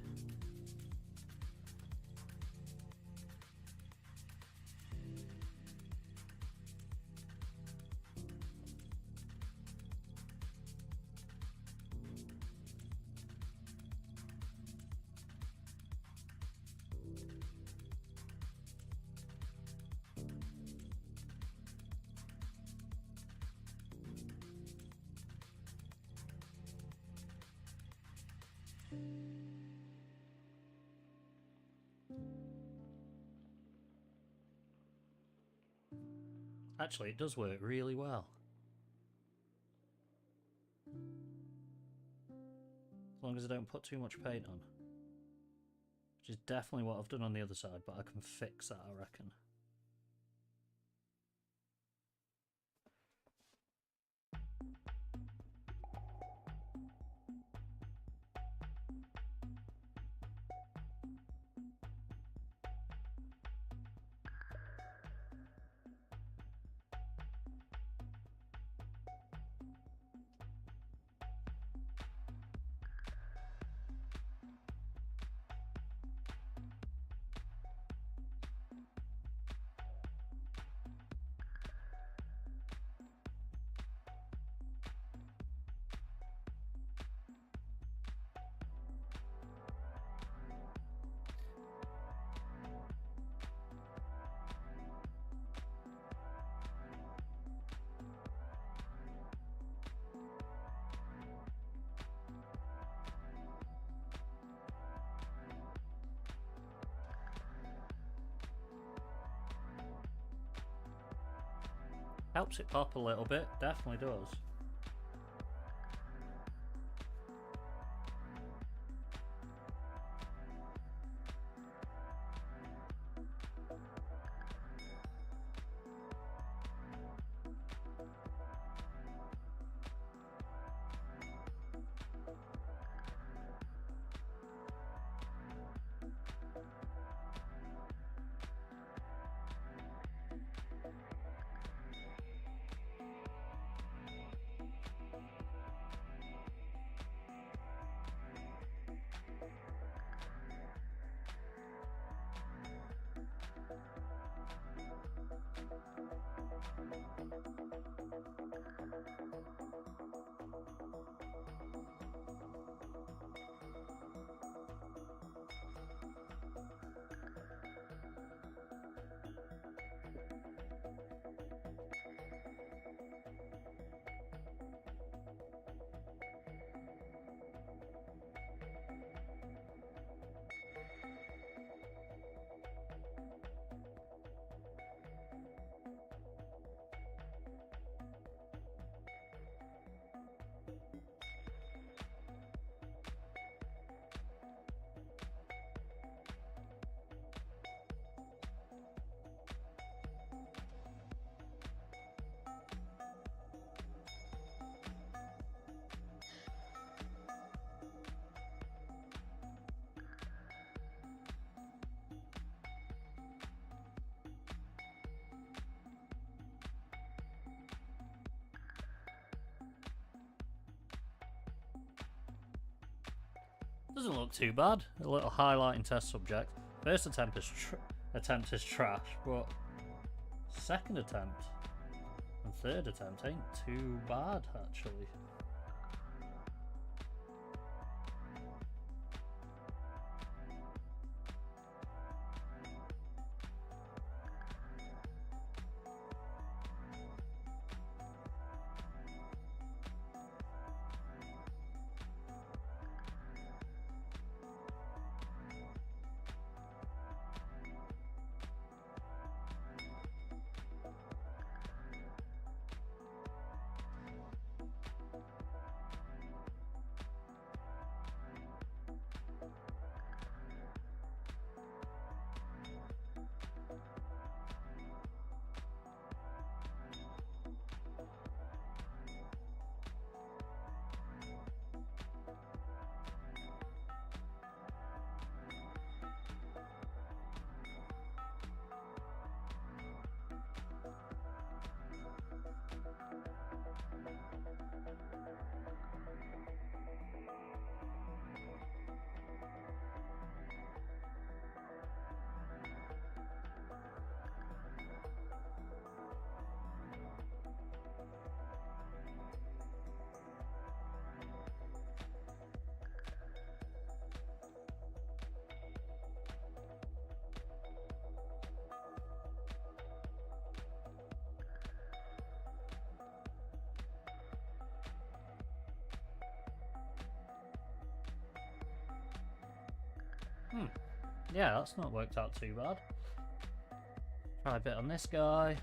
Actually, it does work really well. As long as I don't put too much paint on. Which is definitely what I've done on the other side, but I can fix that, I reckon. Helps it pop a little bit, definitely does. Doesn't look too bad. A little highlighting test subject. First attempt is trash, but second attempt and third attempt ain't too bad actually. Yeah, that's not worked out too bad. Try a bit on this guy.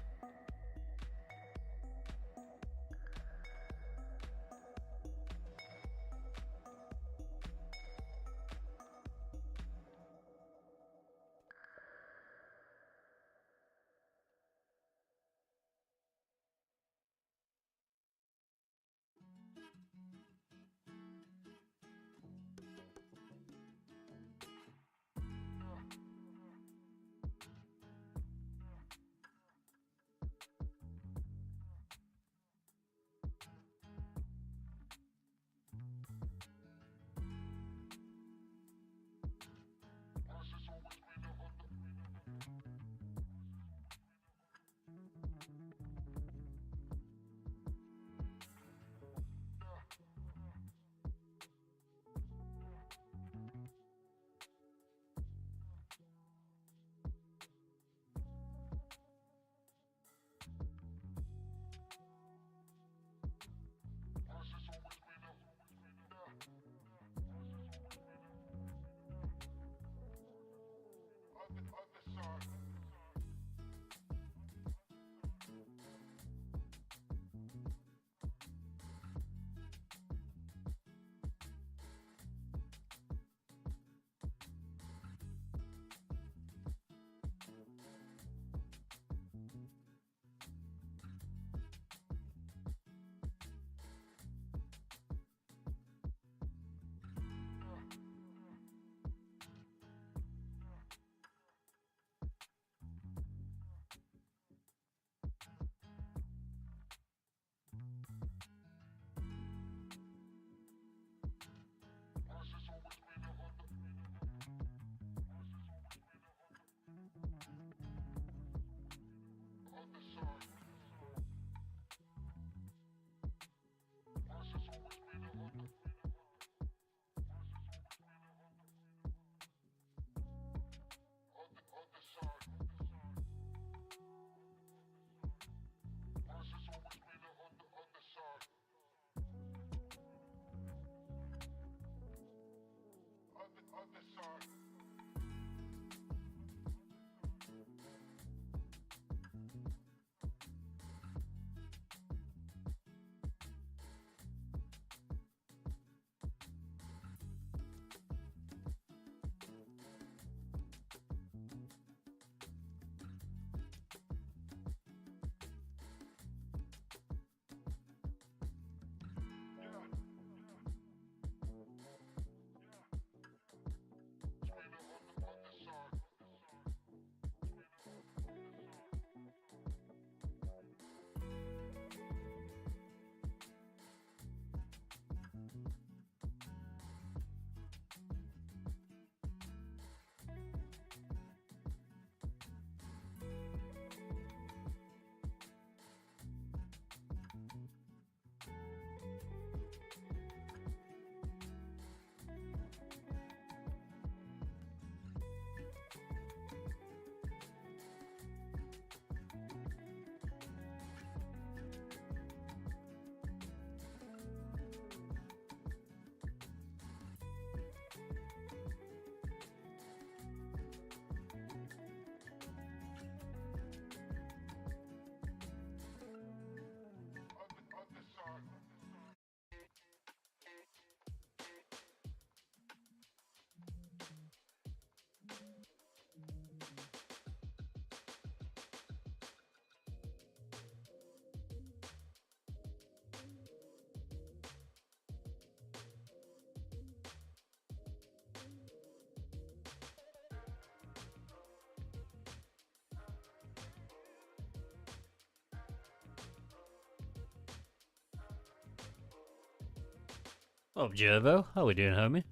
Oh, Jervo, how we doing, homie?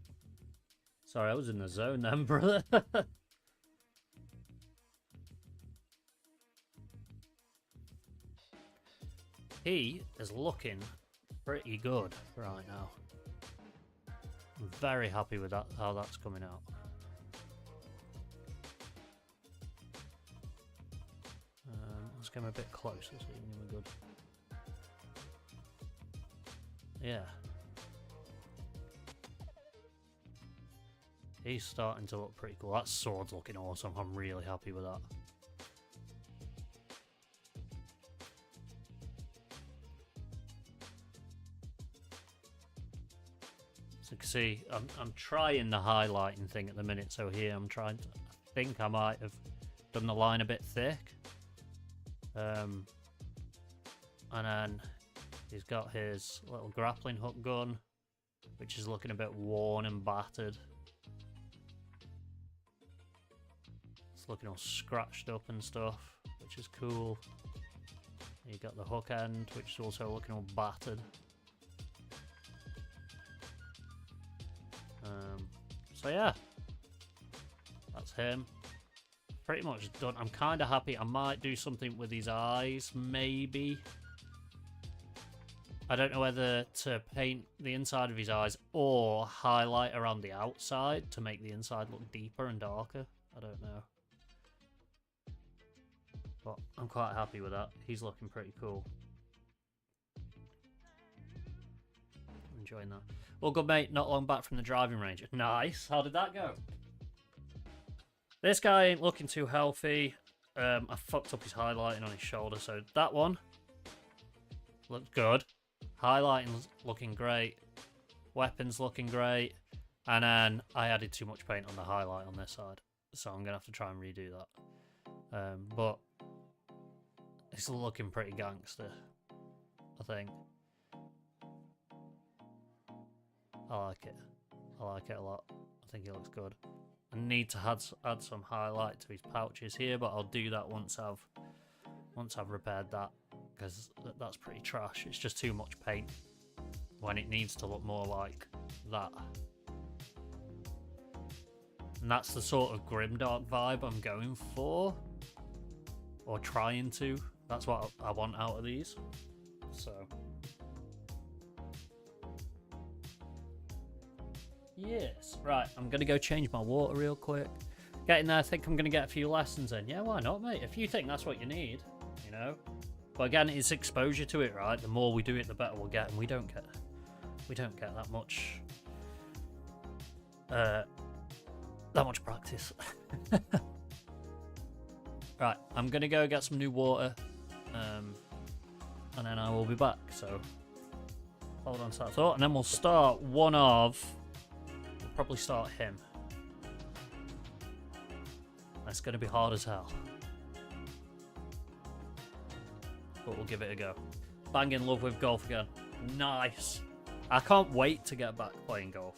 Sorry, I was in the zone then, brother. He is looking pretty good right now. I'm very happy with that, how that's coming out. Let's get him a bit closer so you can give him a good... Yeah. He's starting to look pretty cool. That sword's looking awesome. I'm really happy with that. So you can see, I'm trying the highlighting thing at the minute. So here I'm trying to... I think I might have done the line a bit thick. And then he's got his little grappling hook gun, which is looking a bit worn and battered. It's looking all scratched up and stuff, which is cool. You got the hook end, which is also looking all battered. So yeah, that's him. Pretty much done. I'm kind of happy. I might do something with his eyes, maybe. I don't know whether to paint the inside of his eyes or highlight around the outside to make the inside look deeper and darker. I don't know. But I'm quite happy with that. He's looking pretty cool. Enjoying that. Well, good mate, not long back from the driving range. Nice. How did that go? This guy ain't looking too healthy. I fucked up his highlighting on his shoulder, so that one looks good. Highlighting's looking great. Weapons looking great. And then I added too much paint on the highlight on this side, so I'm going to have to try and redo that. But it's looking pretty gangster, I think. I like it. I like it a lot. I think it looks good. I need to add some highlight to his pouches here, but I'll do that once I've repaired that, because that's pretty trash. It's just too much paint when it needs to look more like that. And that's the sort of grimdark vibe I'm going for, or trying to. That's what I want out of these. So yes, right, I'm gonna go change my water real quick. Get in there, I think I'm gonna get a few lessons in. Yeah, why not, mate? If you think that's what you need, you know. But again, it's exposure to it, right? The more we do it, the better we'll get, and we don't get that much practice. Right, I'm gonna go get some new water, and then I will be back. So hold on to that thought, and then we'll start one of. We'll probably start him. That's gonna be hard as hell, but we'll give it a go. Bang in love with golf again. Nice. I can't wait to get back playing golf.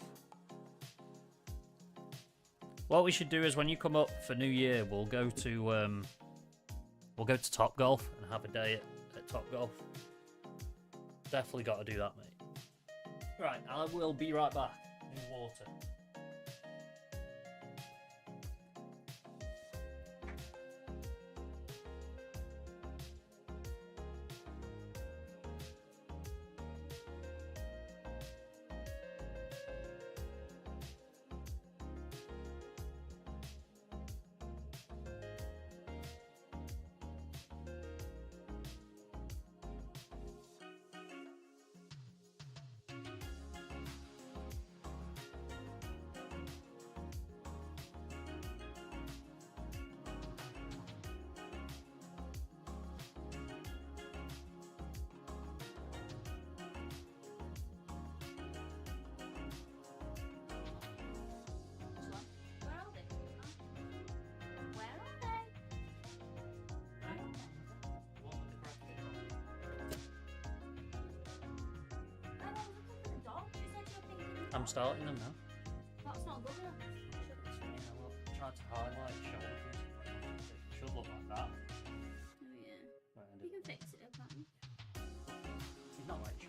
What we should do is when you come up for New Year, we'll go to Top Golf and have a day at Top Golf. Definitely got to do that, mate. Right, I will be right back. New water. I'm starting them now. That's not good enough. Try to highlight shoulders. It should look like that. Oh yeah. You can fix it, can't you? He's not like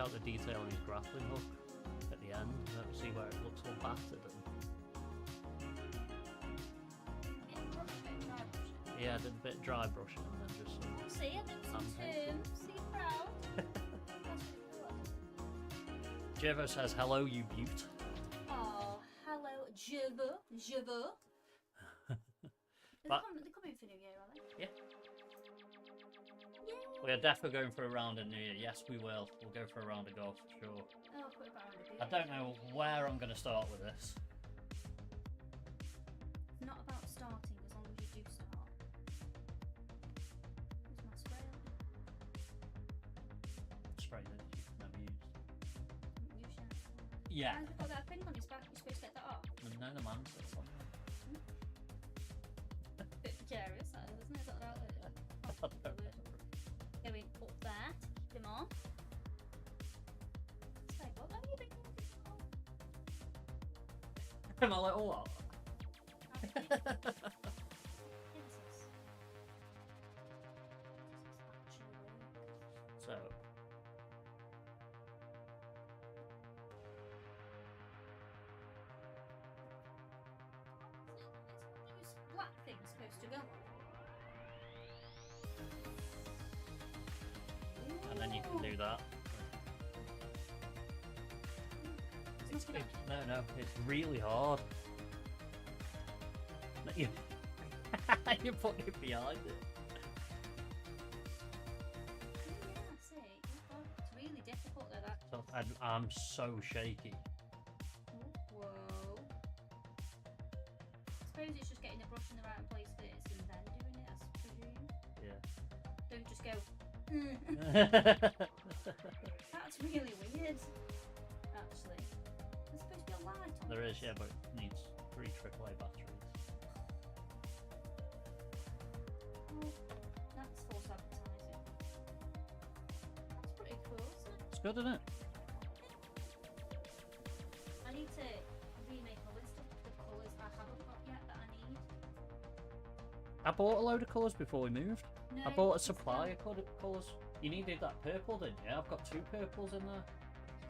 out the detail on his grappling hook at the end. See where it looks all battered. Yeah, I did a bit of dry brushing and then just some. See, I did some terms. See, proud. Jevo says, hello, you beaut. Oh, hello, Jevo. Jevo. They're coming for New Year, are they? Yeah. Yeah. We are definitely going for a round of New Year. Yes, we will. We'll go for a round of golf for sure. Oh, put it back on the beach. I don't know where I'm going to start with this. It's not about starting as long as you do start. Where's my spray? Spray that you've never used. You should. Yeah. Why have you got that thing on your back? You're supposed to get that off. No, the man says something. Bit precarious, that is, isn't it? Is that right? Going up there, keep him on. Say, what are you doing? Am I like, oh, what? So. Those black things supposed to go on. And then you can do that. No, it's really hard. You, you're putting it behind it. Yeah, see. It's really difficult at that. So I'm so shaky. Whoa. I suppose it's just getting the brush in the right place first and then doing it, I presume. Yeah. Don't just go. That's really weird. Actually. There's supposed to be a light on. There is, this. yeah, but it needs 3 AAA batteries. Well, that's false advertising. That's pretty cool, isn't it? It's good, isn't it? I need to remake a list of the colours I haven't got yet that I need. I bought a load of colours before we moved. No, I bought a it's supply of colours. You needed that purple, didn't you? I've got 2 purples in there.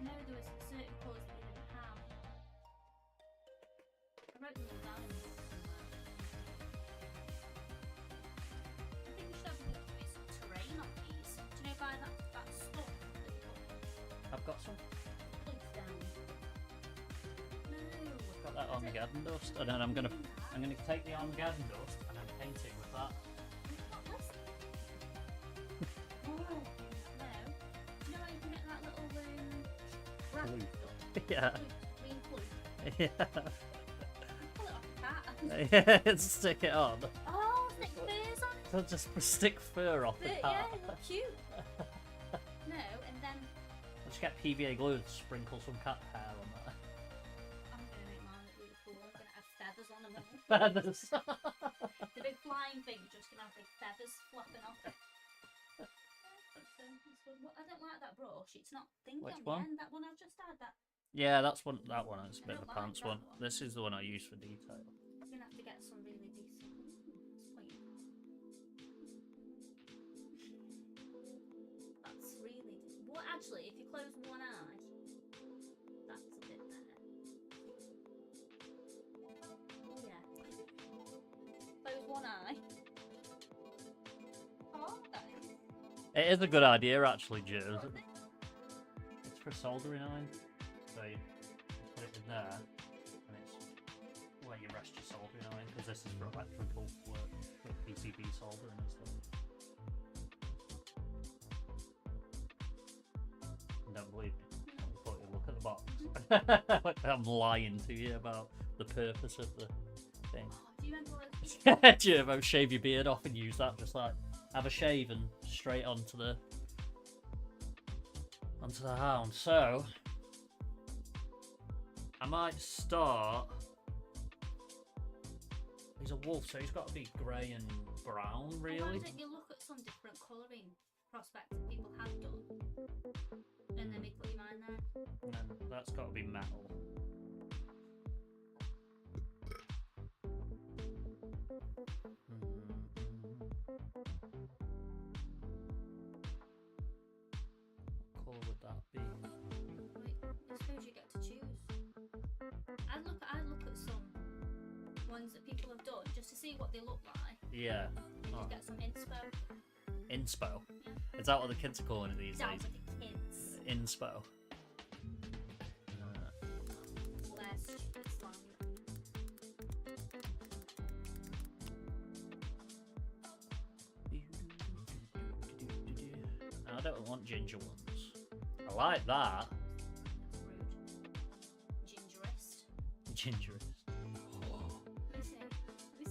No, there was certain colours that we didn't have. I wrote them all down in the book somewhere. I think we should have a look at some terrain on these. Do you know, by that stuff that you put I've got some. points down? No. Got that Armageddon dust, and then I'm gonna take the Armageddon dust and then paint it with that. Oh, no. Do you know how you can get that little wrap Blue. stuff? Yeah. Green blue. Yeah. Pull it off the cat. Yeah, stick it on. Oh, stick furs on it. So just stick fur off the But, cat. yeah, it looks cute. No, and then Let's get PVA glue and sprinkle some cat hair on that. I'm gonna make mine look really cool. I'm gonna have feathers on them. Feathers. The big flying thing just gonna have big feathers flapping off it. I don't like that brush. It's not thingy Which on one? the end. That one I've just had. That Yeah, that's one. That one is a I bit of a don't like pants that one. one. This is the one I use for detail. I'm gonna have to get some really decent. Sweet. That's really. Well, actually, if you close one eye, that's a bit better. Oh yeah. Close one eye. Oh, that is. It is a good idea, actually, Joe. It's for soldering iron. So you put it in there, and it's where you rest your soldering iron, because this is for electrical work, for PCB soldering and stuff. Don't believe me. I thought you'd look at the box. I'm lying to you about the purpose of the thing. Oh, do you remember those? Jervo, shave your beard off and use that, just like have a shave and straight onto the hound. So I might start. He's a wolf, so he's got to be grey and brown, Well, really. why don't you look at some different colouring prospects that people have done, and then maybe put your mind there. And then that's got to be metal. What colour would that be? Wait, I suppose you get to choose. I look at some ones that people have done just to see what they look like. Yeah. And Oh. just get some inspo. Inspo. Yeah. Is that what the kids are calling it these Down days? with the kids. Inspo. Less stupid slang. I don't want ginger ones. I like that. That's rude. Gingerist. Gingerous. Let me see. Let me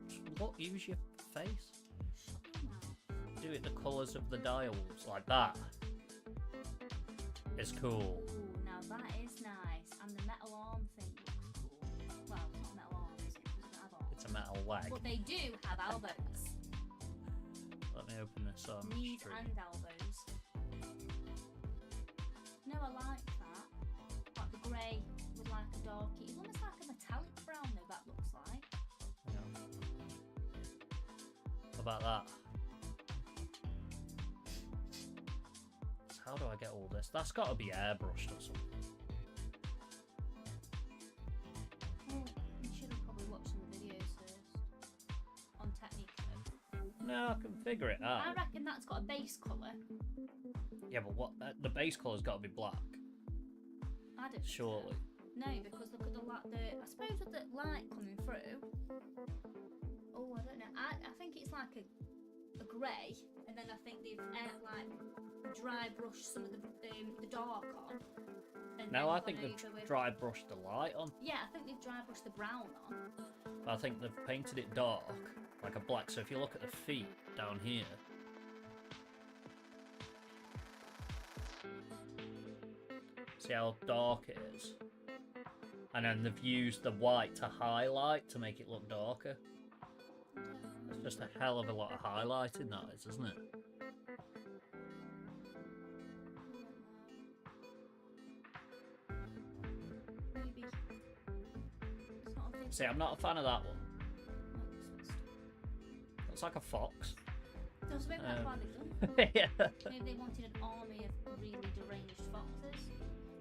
see. Look, use your face. Shut your mouth. Do it the colours of the dials, like that. It's cool. Ooh, now that is nice. And the metal arm thing looks cool. Well, it's not metal arm, is it? It doesn't have arms. It's a metal leg. But they do have elbows. Let me open this on Knees stream. and elbows. No, I like that. Like the grey with like a darky. It's almost like a metallic brown though, that looks like. Yeah. How about that? So how do I get all this? That's got to be airbrushed or something. Well, you should have probably watched some of the videos first. On technique though. No, I can figure it I out. reckon that's got a base colour. Yeah, but what? The base colour's got to be black, I don't think so. surely. No, because look at the light. I suppose with the light coming through. Oh, I don't know. I think it's like a grey, and then I think they've like dry brushed some of the dark on. And No, then I gone think they've over with- dry brushed the light on. Yeah, I think they've dry brushed the brown on. I think they've painted it dark, like a black. So if you look at the feet down here, see how dark it is? And then they've used the white to highlight to make it look darker. It's just a hell of a lot of highlighting, that is, isn't it? Maybe. It's not a big. See, I'm not a fan of that one. Looks like a fox. Does maybe that's why they've done. Yeah. Maybe they wanted an army of really deranged foxes.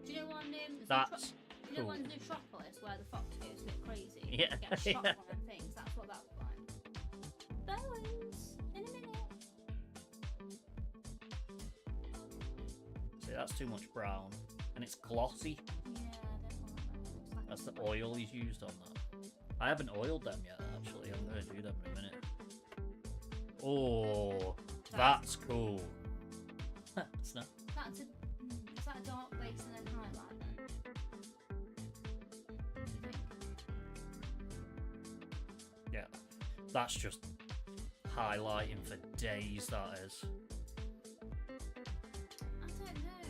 Do you know on That's you know cool. on Zootropolis where the fox goes a bit crazy? Yeah, Get shot yeah. on them things. That's what that looked like. Bones in a minute. See, that's too much brown. And it's glossy. Yeah, I don't like that. Looks like That's a the oil he's used on that. I haven't oiled them yet, actually. I'm going to do them in a minute. Oh, that's cool. It's not. That's a. Is that a dark base and then highlight then? What do you think? Yeah. That's just highlighting for days, that is. I don't know.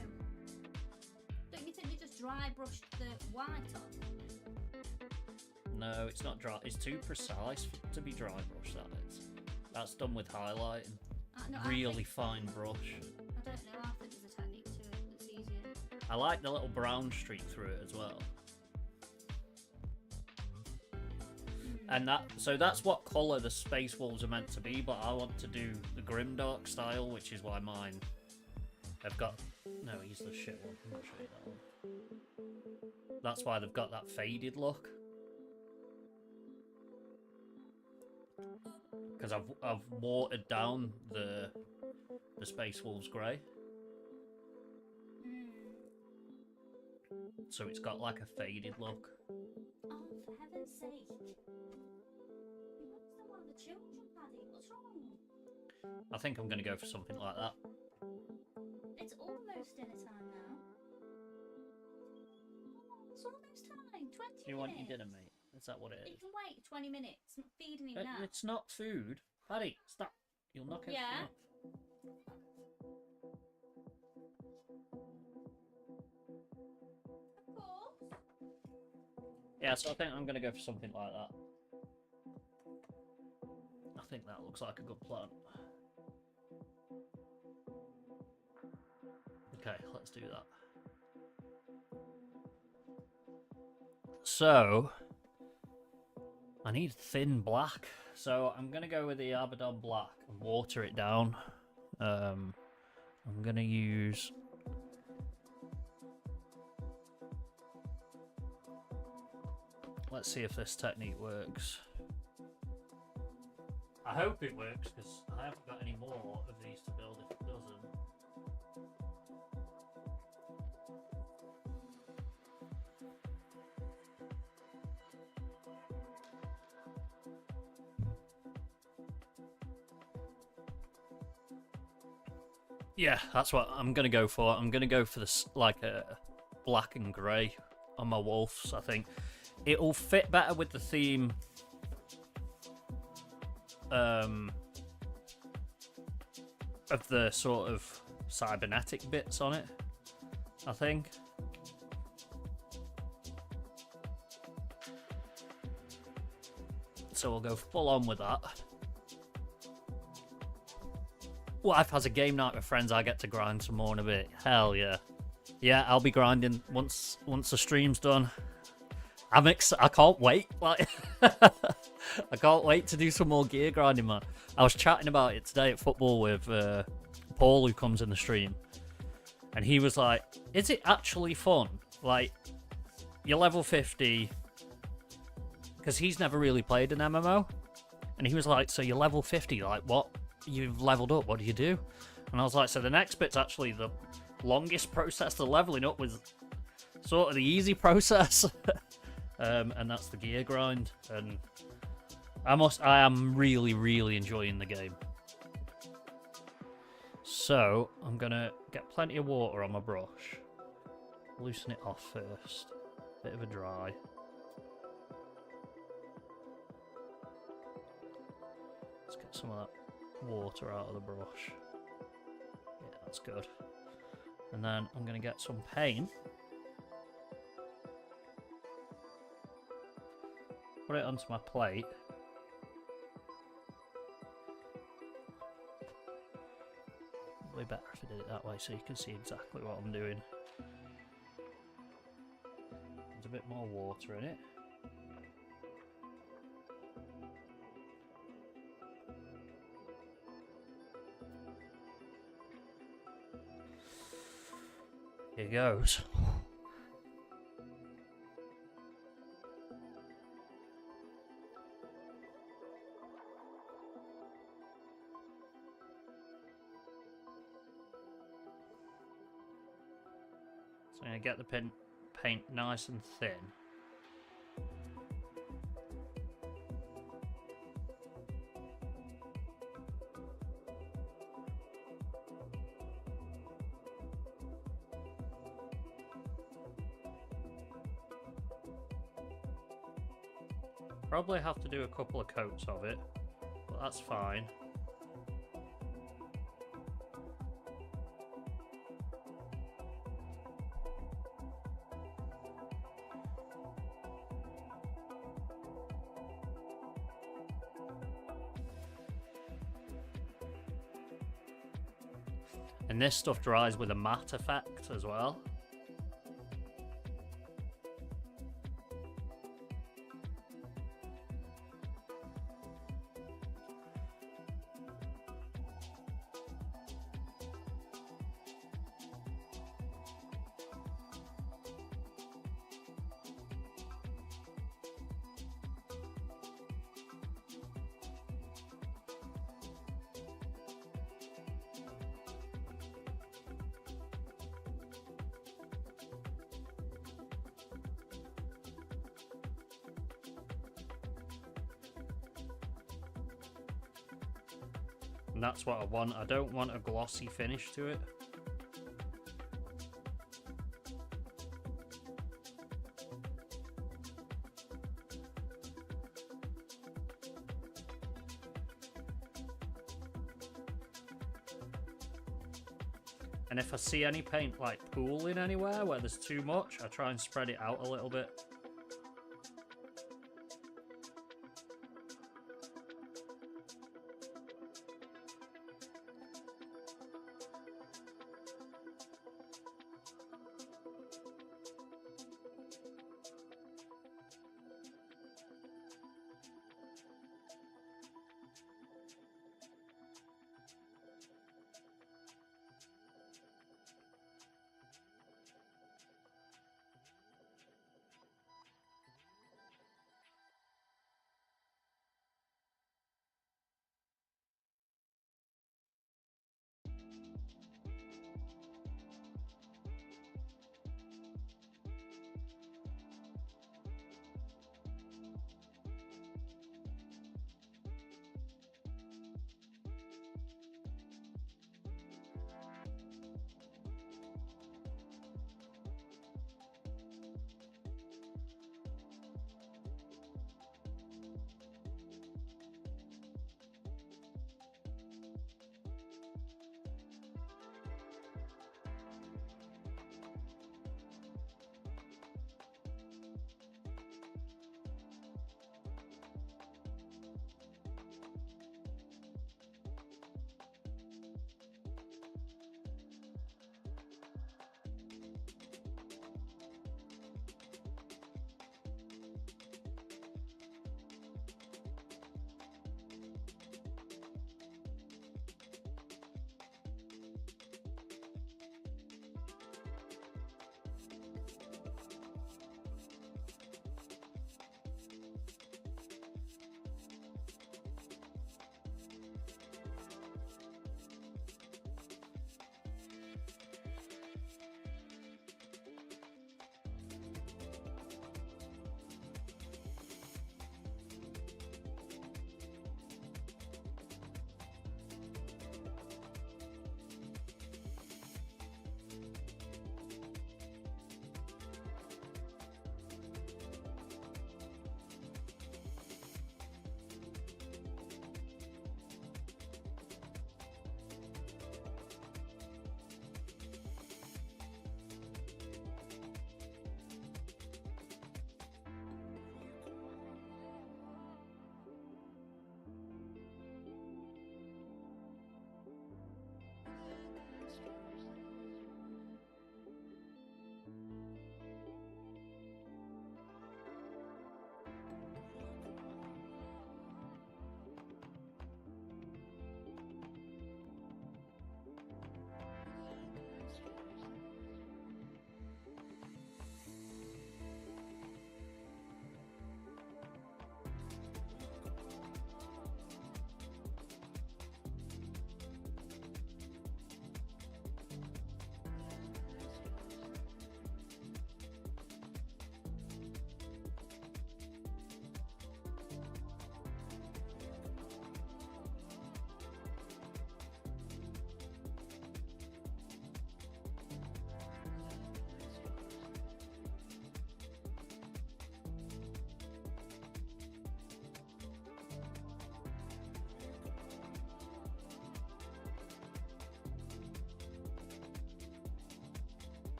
Don't you think they just dry brushed the white on? No, it's not dry. It's too precise to be dry brush, that is. That's done with highlighting. No, Really fine brush. I don't know. I think there's a technique to it that's easier. I like the little brown streak through it as well. And that's what colour the Space Wolves are meant to be, but I want to do the Grimdark style, which is why mine have got... No, he's the shit one. I'm not show you that one. That's why they've got that faded look. Because I've watered down the Space Wolves grey. So it's got like a faded look. Oh, for heaven's sake. You must have one of the children, Paddy. What's wrong? I think I'm going to go for something like that. It's almost dinner time now. Oh, it's almost time. 20 minutes. Do you want your dinner, mate? Is that what it You is? can wait 20 minutes. I'm feeding him now. It's not food. Paddy, stop. You'll knock everything Yeah. off. Of course. Yeah, so I think I'm going to go for something like that. I think that looks like a good plan. Okay, let's do that. So, I need thin black. So I'm going to go with the Abaddon black and water it down. I'm gonna use. Let's see if this technique works. I hope it works because I haven't got any more of these to build if it doesn't. Yeah, that's what I'm gonna go for. I'm gonna go for this, like a black and grey on my wolves. I think it'll fit better with the theme. Of the sort of cybernetic bits on it, I think. So we'll go full on with that. Wife has a game night with friends. I get to grind some more in a bit. Hell yeah. Yeah, I'll be grinding once the stream's done. I can't wait. Like, I can't wait to do some more gear grinding, man. I was chatting about it today at football with Paul, who comes in the stream, and he was like, "Is it actually fun? Like, you're level 50." Because he's never really played an MMO, and he was like, "So you're level 50? Like, what? You've leveled up? What do you do?" And I was like, "So the next bit's actually the longest process to leveling up was sort of the easy process." And that's the gear grind, and I am really enjoying the game. So I'm gonna get plenty of water on my brush, loosen it off first, bit of a dry. Let's get some of that water out of the brush. Yeah, that's good. And then I'm gonna get some paint. Put it onto my plate. Way better if I did it that way so you can see exactly what I'm doing. There's a bit more water in it. Here goes. So I'm going to get the paint nice and thin. Probably have to do a couple of coats of it, but that's fine. And this stuff dries with a matte effect as well. And that's what I want. I don't want a glossy finish to it. And if I see any paint like pooling anywhere where there's too much, I try and spread it out a little bit.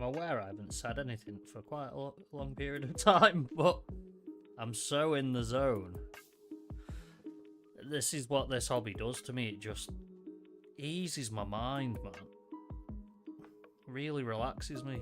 aware I haven't said anything for quite a long period of time, but I'm so in the zone. This is what this hobby does to me. It just eases my mind, man. Really relaxes me.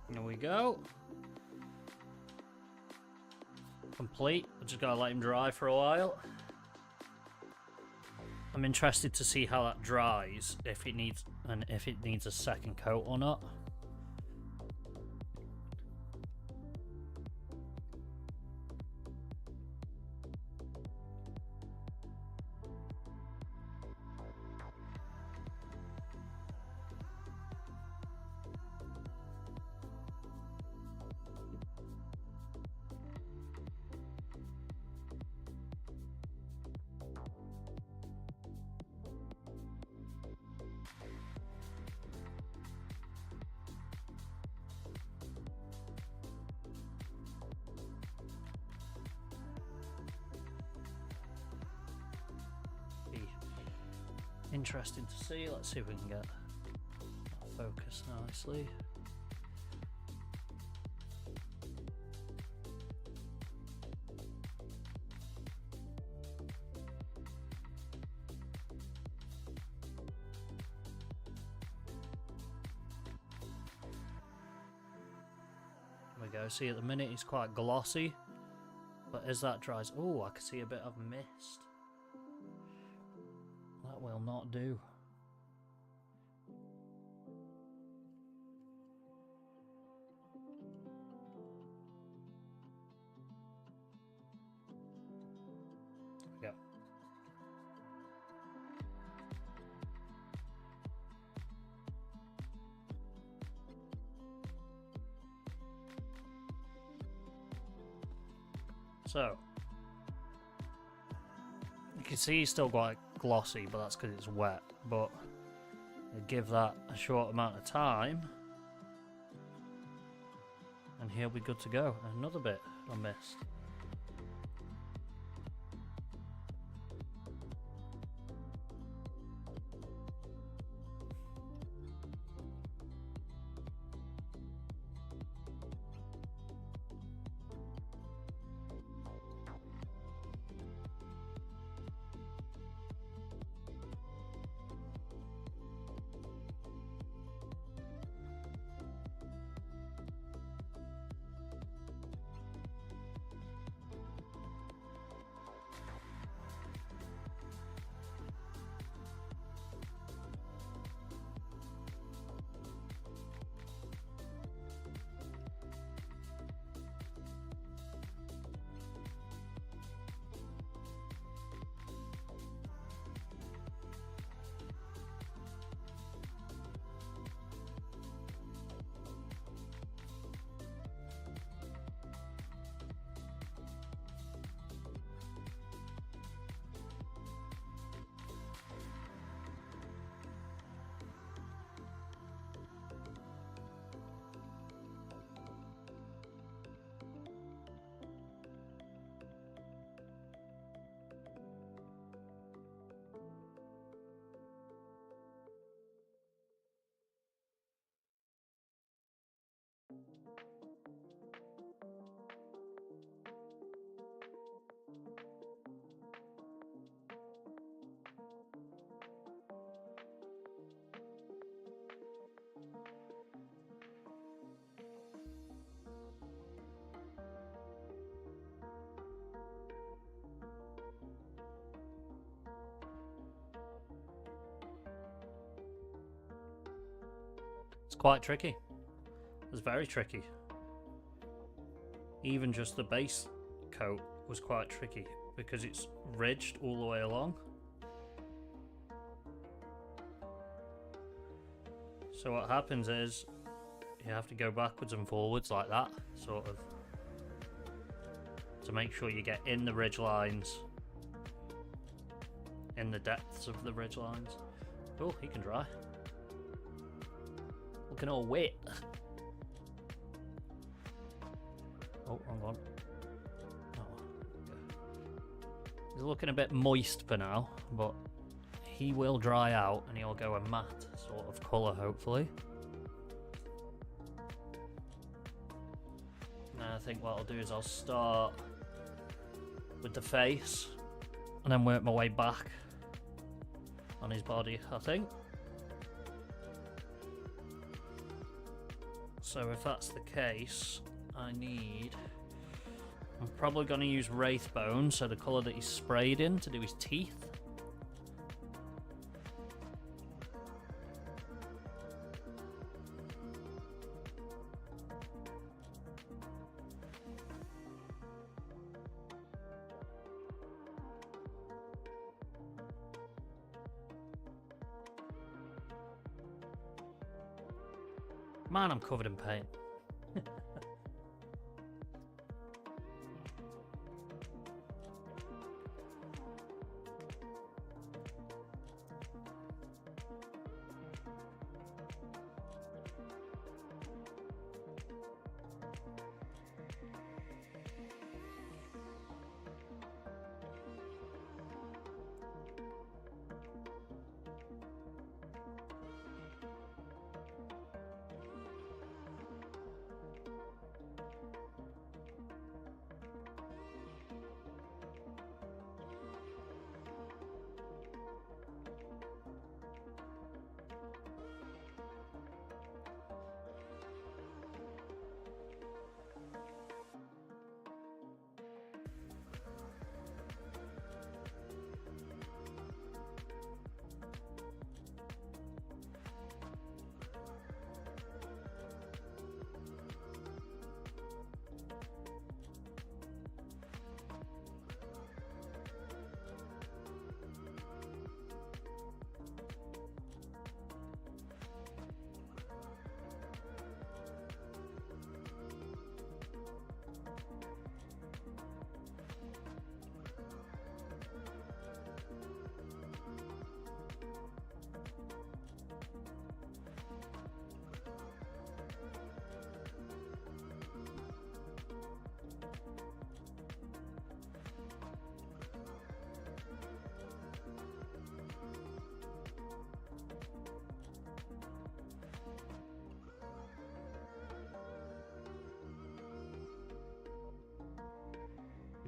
There we go. Complete. I just gotta let him dry for a while. I'm interested to see how that dries, if it needs a second coat or not. Interesting to see. Let's see if we can get that focus nicely. go. See, at the minute it's quite glossy, but as that dries, oh, I can see a bit of mist. That will not do. Yeah. So, you can see it's still quite glossy, but that's because it's wet. But give that a short amount of time, and he'll be good to go. Another bit I missed. It's quite tricky. It's very tricky. Even just the base coat was quite tricky because it's ridged all the way along. So what happens is you have to go backwards and forwards like that, sort of, to make sure you get in the ridge lines, in the depths of the ridge lines. Oh, he can dry. Looking all wet. Oh, wrong one. Oh. He's looking a bit moist for now, but he will dry out and he'll go a matte sort of colour, hopefully. And I think what I'll do is I'll start with the face and then work my way back on his body, I think. So if that's the case, I'm probably going to use Wraithbone, so the colour that he's sprayed in, to do his teeth. Man, I'm covered in paint.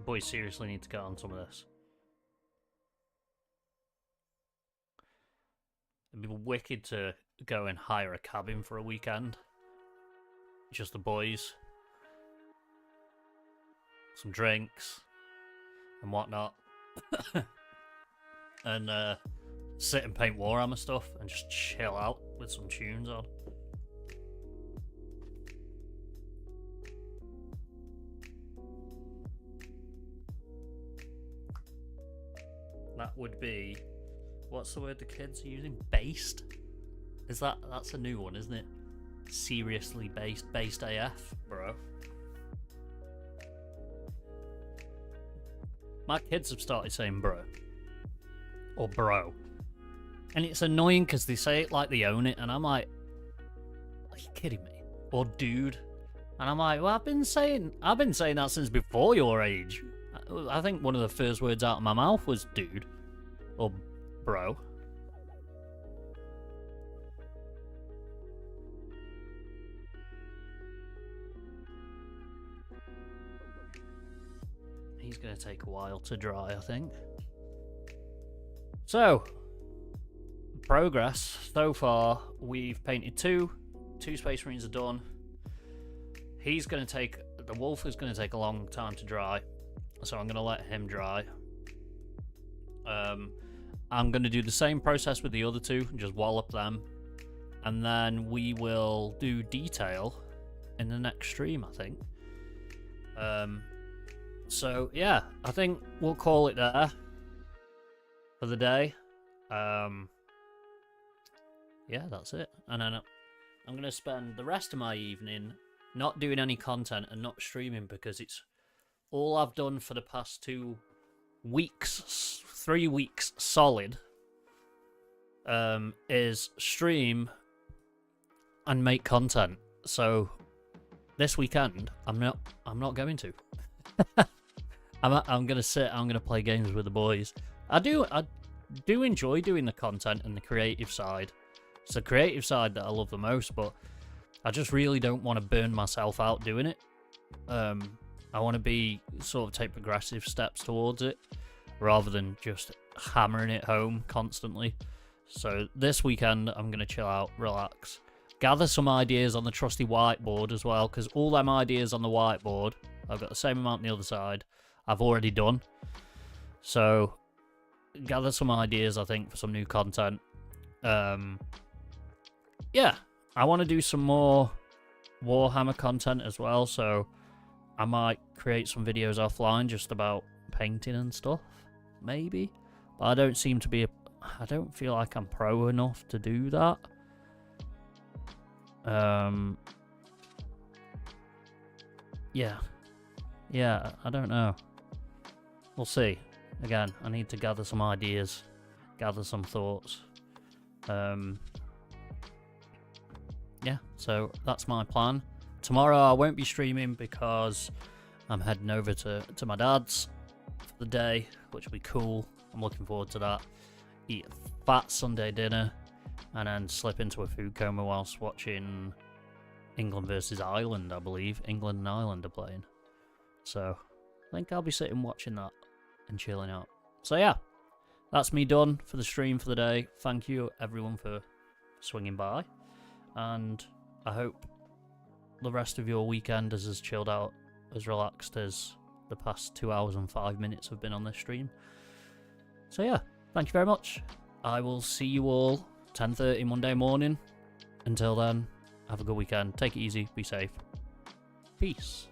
boys seriously need to get on some of this. It'd be wicked to go and hire a cabin for a weekend. Just the boys. Some drinks. And whatnot. And sit and paint Warhammer stuff. And just chill out with some tunes on. That would be... What's the word the kids are using? Based? That's a new one, isn't it? Seriously based. Based AF, bro. My kids have started saying bro. Or bro. And it's annoying because they say it like they own it, and I'm like, are you kidding me? Or dude. And I'm like, well, I've been saying that since before your age. I think one of the first words out of my mouth was dude. Or bro. He's going to take a while to dry, I think. So, progress. So far, we've painted two. 2 Space Marines are done. The wolf is going to take a long time to dry. So I'm going to let him dry. I'm going to do the same process with the other 2 and just wallop them. And then we will do detail in the next stream, I think. So, yeah, I think we'll call it there for the day. Yeah, that's it. And then I'm going to spend the rest of my evening not doing any content and not streaming because it's all I've done for the past 2 weeks, 3 weeks solid, is stream and make content. So this weekend, I'm not going to. I'm gonna sit. I'm gonna play games with the boys. I do enjoy doing the content and the creative side. It's the creative side that I love the most, but I just really don't want to burn myself out doing it. I want to take progressive steps towards it rather than just hammering it home constantly. So this weekend, I'm gonna chill out, relax, gather some ideas on the trusty whiteboard as well, because all them ideas on the whiteboard, I've got the same amount on the other side, I've already done. So, gather some ideas, I think, for some new content. Yeah, I want to do some more Warhammer content as well, so I might create some videos offline just about painting and stuff, maybe. But I don't feel like I'm pro enough to do that. Yeah, I don't know. We'll see. Again, I need to gather some ideas, gather some thoughts. Yeah, so that's my plan. Tomorrow I won't be streaming because I'm heading over to my dad's for the day, which will be cool. I'm looking forward to that. Eat a fat Sunday dinner and then slip into a food coma whilst watching England versus Ireland, I believe. England and Ireland are playing. So I think I'll be sitting watching that and chilling out. So yeah, that's me done for the stream for the day. Thank you everyone for swinging by, and I hope the rest of your weekend is as chilled out, as relaxed as the past 2 hours and 5 minutes have been on this stream. So yeah, thank you very much. I will see you all 10:30 Monday morning. Until then, have a good weekend. Take it easy. Be safe. Peace.